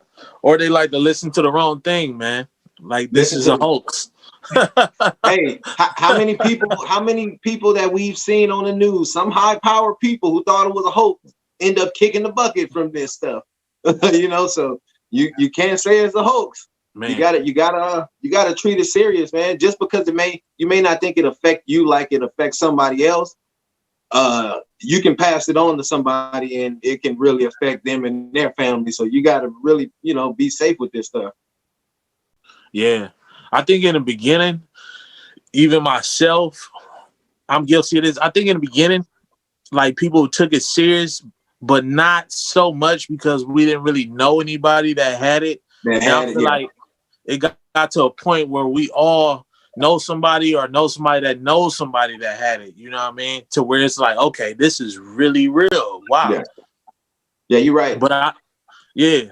they like to listen to the wrong thing, man. Like this is a hoax. Hey, how many people that we've seen on the news, some high-powered people who thought it was a hoax, end up kicking the bucket from this stuff. So you can't say it's a hoax. Man. You gotta treat it serious, man. Just because you may not think it affect you like it affects somebody else. You can pass it on to somebody and it can really affect them and their family. So you got to really, be safe with this stuff. Yeah. I think in the beginning, even myself, I'm guilty of this. I think in the beginning, like people took it serious, but not so much because we didn't really know anybody that had it. Now I feel like it got to a point where we all know somebody or know somebody that knows somebody that had it, you know what I mean? To where it's like, okay, this is really real. Wow. Yeah, you're right. But I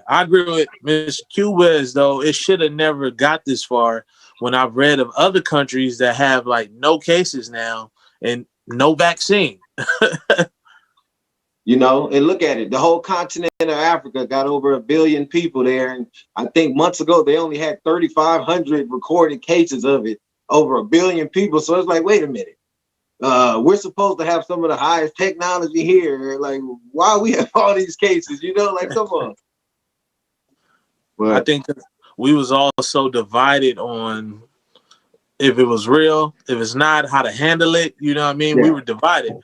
agree with Mr. Kubes, though. It should have never got this far when I've read of other countries that have like no cases now and no vaccine. And look at it. The whole continent of Africa got over 1 billion people there. And I think months ago, they only had 3,500 recorded cases of it. Over 1 billion people. So it's like, wait a minute. We're supposed to have some of the highest technology here. Like, why we have all these cases? Like, come on. But I think we was all so divided on if it was real, if it's not, how to handle it. You know what I mean? Yeah. We were divided.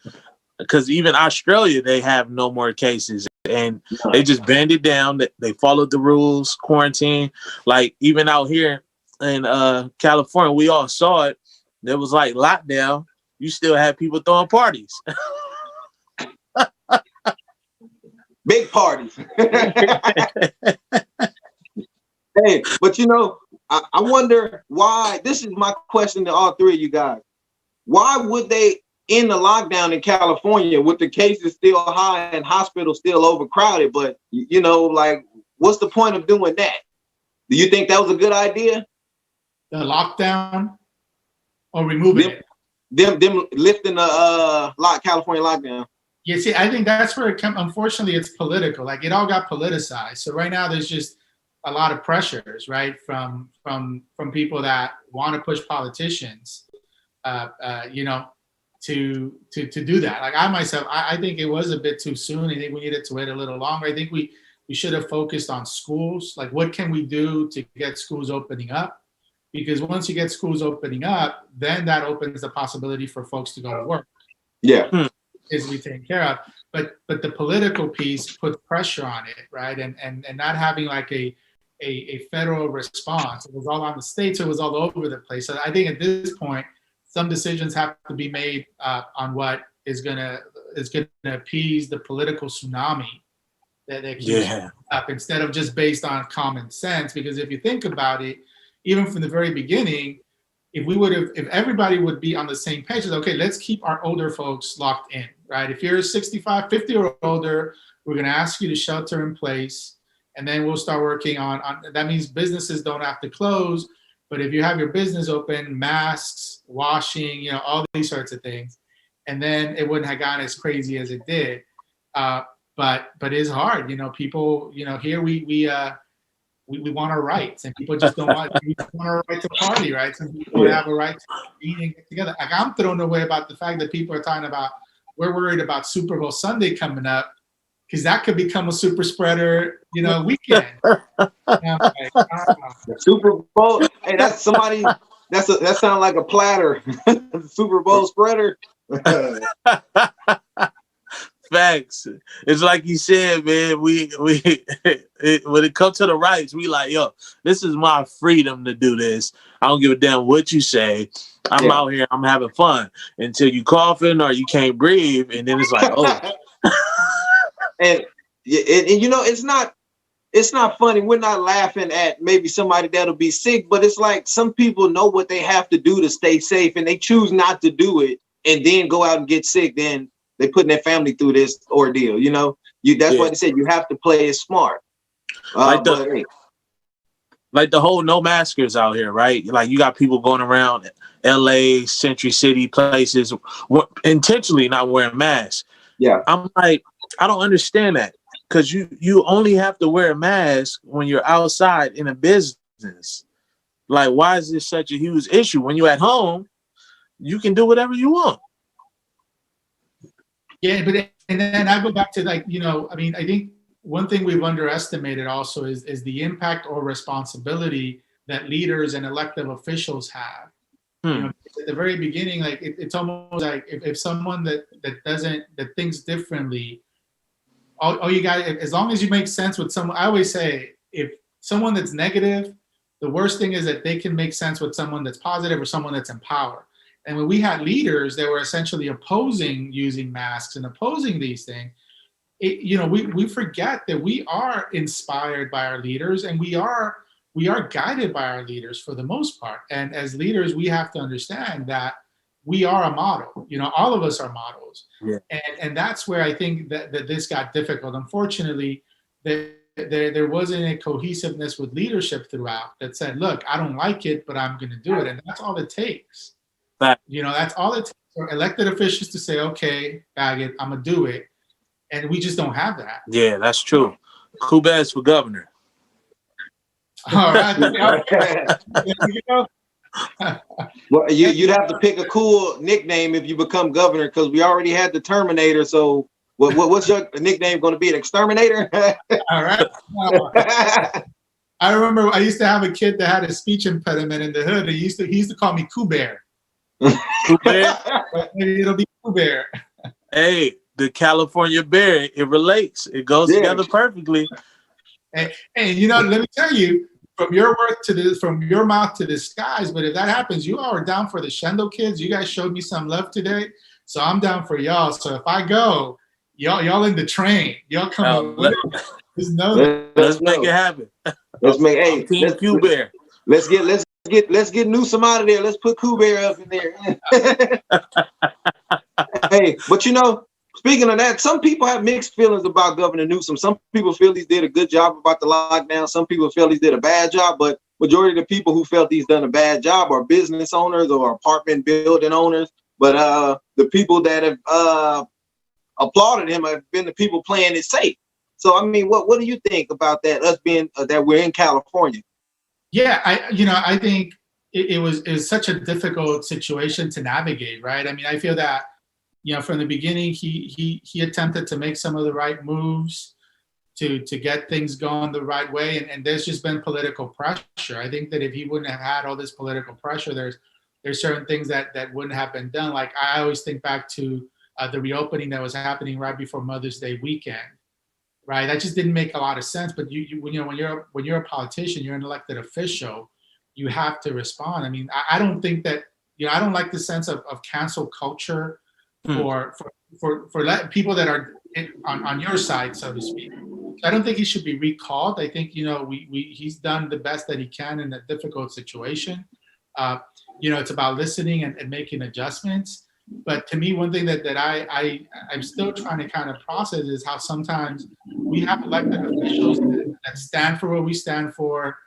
Because even Australia, they have no more cases. And they just banned it down. They followed the rules, quarantine. Like, even out here in California, we all saw it. There was like lockdown. You still have people throwing parties. Big parties. Hey, but I wonder why. This is my question to all three of you guys. Why would they end the lockdown in California with the cases still high and hospitals still overcrowded? But, like, what's the point of doing that? Do you think that was a good idea? The lockdown or removing it? Them lifting the California lockdown. Yeah, see, I think that's where unfortunately, it's political. Like, it all got politicized. So right now, there's just a lot of pressures, right, from people that want to push politicians, to do that. Like I myself, I think it was a bit too soon. I think we needed to wait a little longer. I think we we should have focused on schools. Like, what can we do to get schools opening up? Because once you get schools opening up, then that opens the possibility for folks to go to work. Yeah. Is we taken care of. But the political piece puts pressure on it, right? And not having like a federal response. It was all on the states. It was all over the place. So I think at this point, some decisions have to be made on what is gonna appease the political tsunami that keeps up, instead of just based on common sense. Because if you think about it, even from the very beginning, if everybody would be on the same page, okay, let's keep our older folks locked in, right? If you're 65, 50 or older, we're going to ask you to shelter in place, and then we'll start working on that means businesses don't have to close, but if you have your business open, masks, washing, all these sorts of things, and then it wouldn't have gone as crazy as it did. But it's hard, people, here we want our rights, and people just don't want. We want our right to party, right? Some people have a right to eat and get together. Like, I'm thrown away about the fact that people are talking about, we're worried about Super Bowl Sunday coming up, because that could become a super spreader, weekend. The Super Bowl. Hey, that's somebody. That sounds like a platter. Super Bowl spreader. Facts. It's like you said, man. We when it comes to the rights, we like, yo, this is my freedom to do this. I don't give a damn what you say. I'm out here. I'm having fun until you coughing or you can't breathe, and then it's like, oh. and it's not funny. We're not laughing at maybe somebody that'll be sick, but it's like some people know what they have to do to stay safe, and they choose not to do it, and then go out and get sick. Then they're putting their family through this ordeal, That's why they said you have to play it smart. Like the whole no maskers out here, right? Like, you got people going around LA, Century City, places, intentionally not wearing masks. Yeah. I'm like, I don't understand that, because you only have to wear a mask when you're outside in a business. Like, why is this such a huge issue? When you're at home, you can do whatever you want. Yeah, and then I go back to, like, I think one thing we've underestimated also is the impact or responsibility that leaders and elected officials have. At the very beginning, like, it's almost like if someone that thinks differently, all you got, as long as you make sense with someone. I always say, if someone that's negative, the worst thing is that they can make sense with someone that's positive or someone that's in power. And when we had leaders that were essentially opposing using masks and opposing these things, we forget that we are inspired by our leaders, and we are guided by our leaders for the most part. And as leaders, we have to understand that we are a model. All of us are models. Yeah. And that's where I think that this got difficult. Unfortunately, there wasn't a cohesiveness with leadership throughout that said, look, I don't like it, but I'm going to do it. And that's all it takes. That's all it takes for elected officials to say, okay, bag it, I'm going to do it. And we just don't have that. Yeah, that's true. Kubes for governor. All right. Well, you'd have to pick a cool nickname if you become governor, because we already had the Terminator. So what's your nickname going to be? An Exterminator? All right. I remember I used to have a kid that had a speech impediment in the hood. He used to call me Kubear. Maybe it'll be Kubear. Hey, the California bear, it relates. It goes together perfectly. And let me tell you, from your mouth to the skies. But if that happens, you all are down for the Schendel kids. You guys showed me some love today, so I'm down for y'all. So if I go, y'all in the train. Y'all come. Just know that. Let's make it happen. Let's make Team Q Bear. Let's get Newsom out of there. Let's put Q Bear up in there. Hey, but speaking of that, some people have mixed feelings about Governor Newsom. Some people feel he did a good job about the lockdown. Some people feel he did a bad job. But majority of the people who felt he's done a bad job are business owners or apartment building owners. But the people that have applauded him have been the people playing it safe. So I mean, what do you think about that? Us being that we're in California. Yeah, I think it was such a difficult situation to navigate, right? I mean, I feel that from the beginning he attempted to make some of the right moves to get things going the right way. And there's just been political pressure. I think that if he wouldn't have had all this political pressure, there's certain things that wouldn't have been done. Like I always think back to the reopening that was happening right before Mother's Day weekend, right? That just didn't make a lot of sense. But when you're a politician, you're an elected official, you have to respond. I mean, I don't think that, I don't like the sense of cancel culture for people that are on your side, so to speak. I don't think he should be recalled. I think, he's done the best that he can in a difficult situation. It's about listening and making adjustments. But to me, one thing that I'm still trying to kind of process is how sometimes we have elected officials that stand for what we stand for,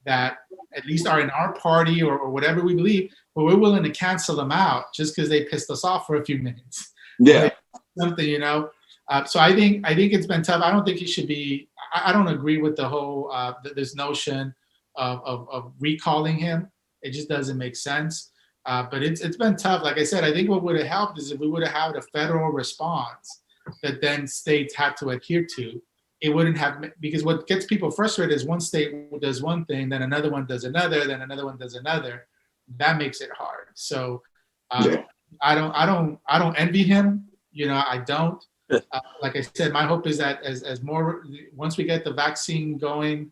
that at least are in our party or whatever we believe, but we're willing to cancel them out just because they pissed us off for a few minutes. Yeah. Something, So I think it's been tough. I don't think he should be. I don't agree with the whole this notion of recalling him. It just doesn't make sense. But it's been tough. Like I said, I think what would have helped is if we would have had a federal response that then states had to adhere to. It wouldn't have, because what gets people frustrated is one state does one thing, then another one does another, then another one does another. That makes it hard. So I don't envy him. I don't. Like I said, my hope is that as more, once we get the vaccine going,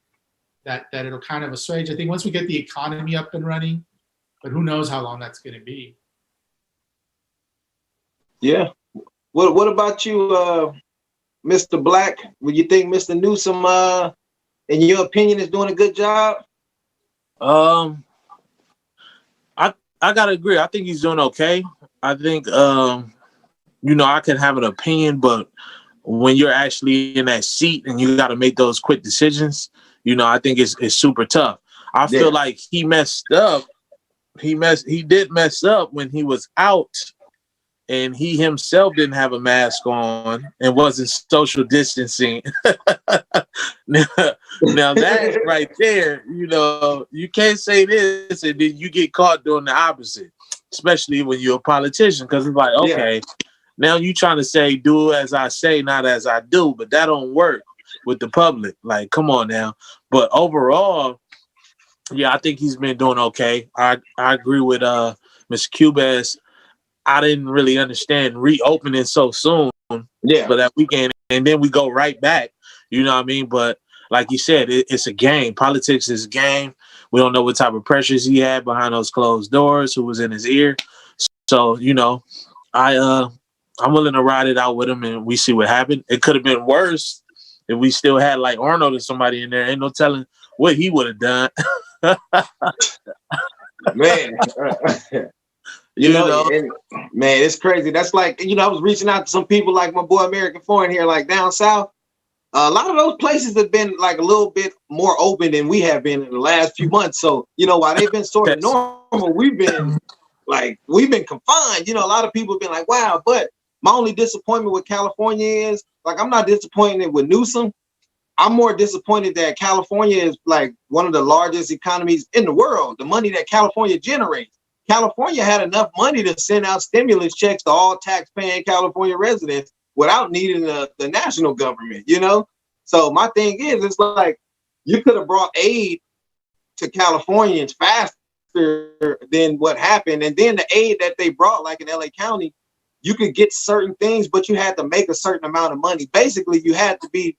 that it'll kind of assuage. I think once we get the economy up and running, but who knows how long that's going to be. Yeah. What about you, Mr. Black? Would you think Mr. Newsom, in your opinion, is doing a good job? I gotta agree. I think he's doing okay. I think I can have an opinion, but when you're actually in that seat and you got to make those quick decisions, I think it's super tough. I feel like he messed up. He did mess up when he was out and he himself didn't have a mask on and wasn't social distancing. now that right there, you can't say this and then you get caught doing the opposite, especially when you're a politician, because it's like, okay, now you trying to say, do as I say, not as I do, but that don't work with the public. Like, come on now. But overall, I think he's been doing okay. I agree with Mr. Kubes. I didn't really understand reopening so soon for that weekend, and then we go right back. You know what I mean? But like you said, it's a game. Politics is a game. We don't know what type of pressures he had behind those closed doors, who was in his ear. So, I'm willing to ride it out with him, and we see what happened. It could have been worse if we still had like Arnold or somebody in there. Ain't no telling what he would have done. Man. Man, it's crazy. That's like, I was reaching out to some people like my boy American Foreign here, like down south. A lot of those places have been like a little bit more open than we have been in the last few months. So, while they've been sort of normal, we've been confined. A lot of people have been like, wow. But my only disappointment with California is, like, I'm not disappointed with Newsom. I'm more disappointed that California is like one of the largest economies in the world. The money that California generates. California had enough money to send out stimulus checks to all tax-paying California residents without needing the national government, So my thing is, it's like you could have brought aid to Californians faster than what happened. And then the aid that they brought, like in LA County, you could get certain things, but you had to make a certain amount of money. Basically, you had to be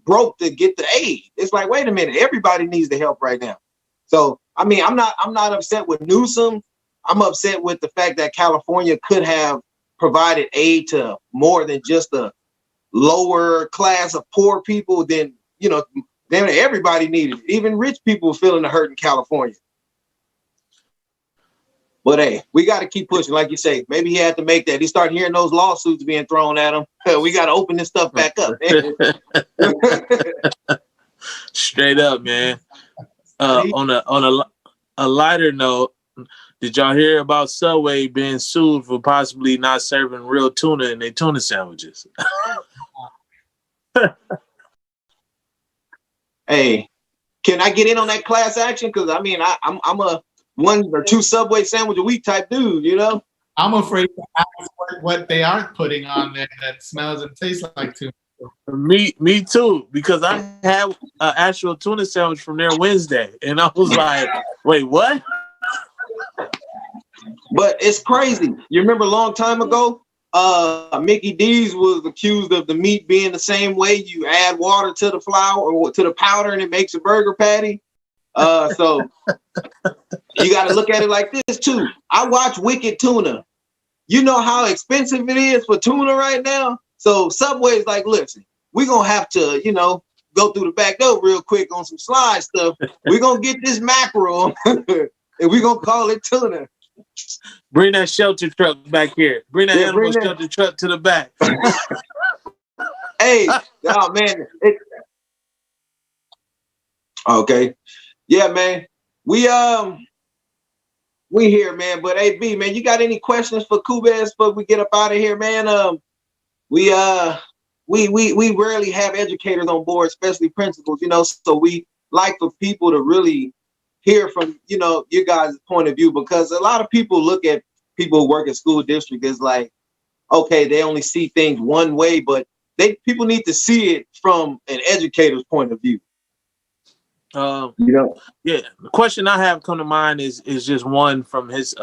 broke to get the aid. It's like, wait a minute, everybody needs the help right now. So, I mean, I'm not upset with Newsom. I'm upset with the fact that California could have provided aid to more than just a lower class of poor people. Then, damn it, everybody needed it. Even rich people feeling the hurt in California. But hey, we got to keep pushing, like you say. Maybe he had to make that. He started hearing those lawsuits being thrown at him. We got to open this stuff back up. Straight up, man. On a lighter note, did y'all hear about Subway being sued for possibly not serving real tuna in their tuna sandwiches? Hey, can I get in on that class action? Because I mean, I'm a 1 or 2 Subway sandwich a week type dude, I'm afraid to ask what they aren't putting on there that smells and tastes like tuna. Me too, because I had an actual tuna sandwich from there Wednesday, and I was like, "Wait, what?" But it's crazy. You remember a long time ago, Mickey D's was accused of the meat being the same way. You add water to the flour or to the powder, and it makes a burger patty. So you got to look at it like this too. I watch Wicked Tuna. You know how expensive it is for tuna right now. So Subway's like, listen, we're gonna have to, go through the back door real quick on some slide stuff. We're gonna get this mackerel, and we're gonna call it tuna. Bring that shelter truck back here. Bring that animal shelter truck to the back. Hey, oh man. Okay. Yeah, man. We here, man. But hey, B, man, you got any questions for Kubes before we get up out of here, man? We rarely have educators on board, especially principals, so we like for people to really hear from, you guys' point of view, because a lot of people look at people who work in school district as like, okay, they only see things one way, but people need to see it from an educator's point of view. Yeah, the question I have come to mind is just one from his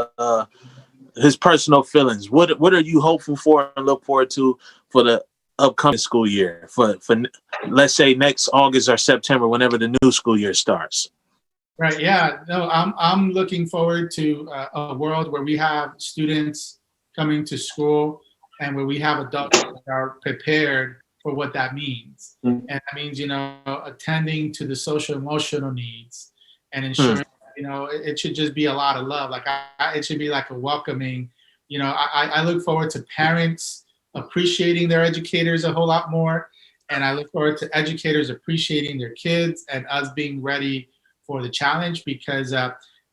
personal feelings. What are you hopeful for and look forward to for the upcoming school year, for let's say next August or September, whenever the new school year starts? Right. Yeah. No, I'm looking forward to a world where we have students coming to school and where we have adults that are prepared for what that means. And that means, attending to the social emotional needs and ensuring, it should just be a lot of love. Like it should be like a welcoming, I look forward to parents appreciating their educators a whole lot more. And I look forward to educators appreciating their kids and us being ready for the challenge, because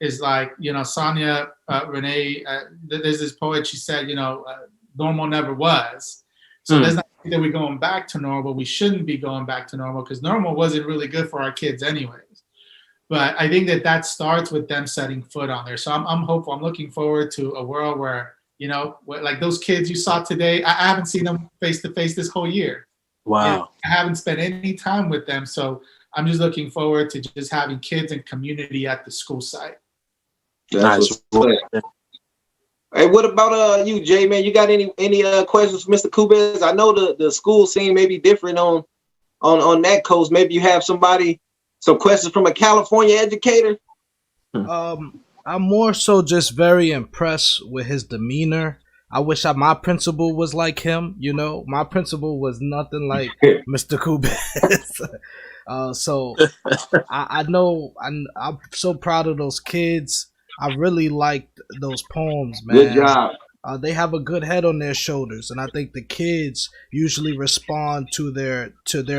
it's like, Sonia Renee, there's this poet, she said, normal never was. So that's not that we're going back to normal. We shouldn't be going back to normal, because normal wasn't really good for our kids anyways. But I think that starts with them setting foot on there. So I'm hopeful. I'm looking forward to a world where, like those kids you saw today, I haven't seen them face to face this whole year. Wow. I haven't spent any time with them. So I'm just looking forward to just having kids and community at the school site. Nice. Hey, what about you, Jay, man? You got any questions for Mr. Kubes? I know the school scene may be different on that coast. Maybe you have some questions from a California educator? I'm more so just very impressed with his demeanor. I wish my principal was like him. My principal was nothing like Mr. Kubes. So I know I'm so proud of those kids. I really liked those poems, man. Good job. They have a good head on their shoulders, and I think the kids usually respond to their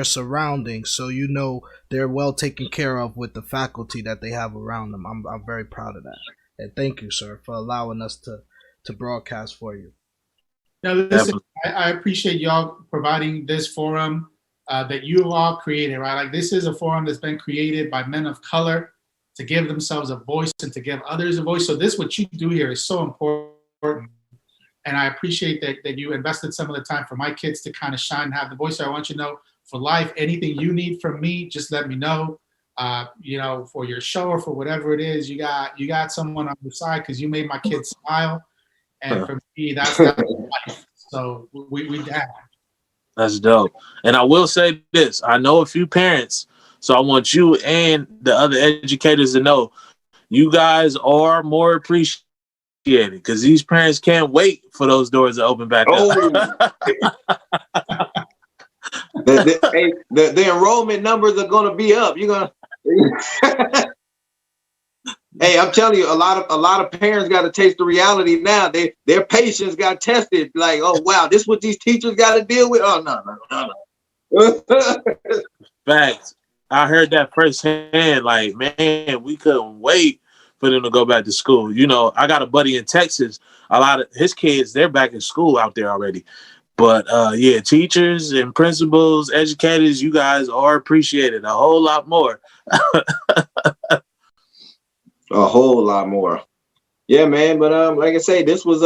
surroundings. So they're well taken care of with the faculty that they have around them. I'm very proud of that, and thank you, sir, for allowing us to broadcast for you. Now, listen, I appreciate y'all providing this forum that you all created, right? Like, this is a forum that's been created by men of color to give themselves a voice and to give others a voice. So what you do here is so important. And I appreciate that you invested some of the time for my kids to kind of shine and have the voice. So I want you to know, for life, anything you need from me, just let me know. For your show or for whatever it is, you got someone on your side, because you made my kids smile. And for me, that's life. So we down. That's dope. And I will say this, I know a few parents, so I want you and the other educators to know you guys are more appreciated, because these parents can't wait for those doors to open back up. The enrollment numbers are going to be up. You're going to. Hey, I'm telling you, a lot of parents got to taste the reality now. Their patience got tested. Like, oh wow, this is what these teachers got to deal with. Oh no. Facts. I heard that firsthand. Like, man, we couldn't wait for them to go back to school. I got a buddy in Texas. A lot of his kids, they're back in school out there already. But yeah, teachers and principals, educators, you guys are appreciated a whole lot more. A whole lot more. Yeah, man. But like I say, this was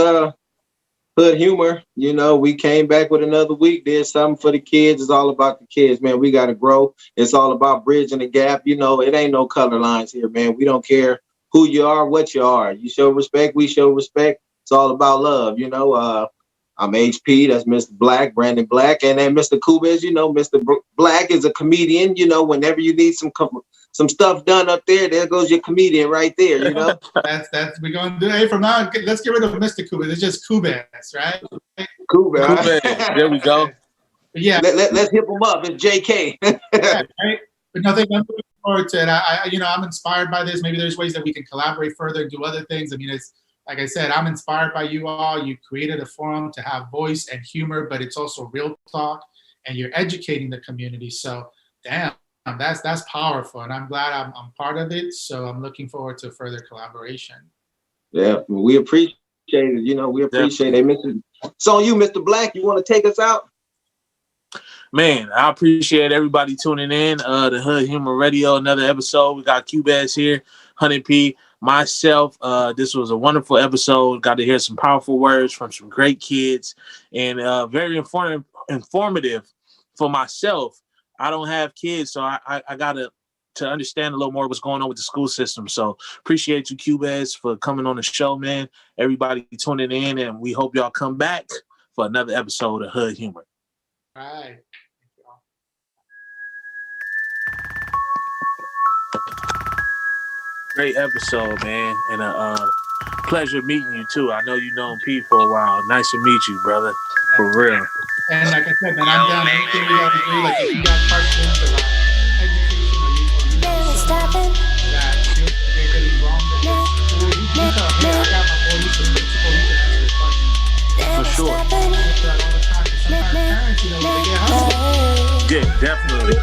Hood humor. You know, we came back with another week. Did something for the kids. It's all about the kids, man. We got to grow. It's all about bridging the gap. You know, it ain't no color lines here, man. We don't care who you are, what you are. You show respect, we show respect. It's all about love. You know, I'm HP. That's Mr. Black, Brandon Black, and then Mr. Kubes. You know, Mr. Black is a comedian. You know, whenever you need some stuff done up there goes your comedian right there. You know, that's we're gonna do. Hey, from now on, let's get rid of Mr. Kubes. It's just Kubes, right? Kubes. There we go. Yeah. Let's hip him up. It's JK. Yeah, right? But nothing. I'm looking forward to it. I'm inspired by this. Maybe there's ways that we can collaborate further and do other things. I mean, it's like I said, I'm inspired by you all. You created a forum to have voice and humor, but it's also real talk, and you're educating the community. So, damn, that's powerful, and I'm glad I'm part of it. So I'm looking forward to further collaboration. Yeah, we appreciate it. You know, we appreciate it. So you, Mr. Black, you want to take us out? Man, I appreciate everybody tuning in. The Hood Humor Radio, another episode. We got Kubes here, Honey P, myself. This was a wonderful episode. Got to hear some powerful words from some great kids, and very informative for myself. I don't have kids, so I got to understand a little more what's going on with the school system. So appreciate you, Kubes, for coming on the show, man. Everybody tuning in, and we hope y'all come back for another episode of Hood Humor. All right. Great episode, man, and pleasure meeting you too. I know you known P for a while. Nice to meet you, brother, for real. And like I said, man, I'm down. Anything we got to do, like if you got questions about education or you know something that you're getting wrong with the school, you can tell me. I got my boy, he's the principal. He can answer your question. For sure. I say that all the time. Sometimes parents, they get hungry. Yeah, definitely.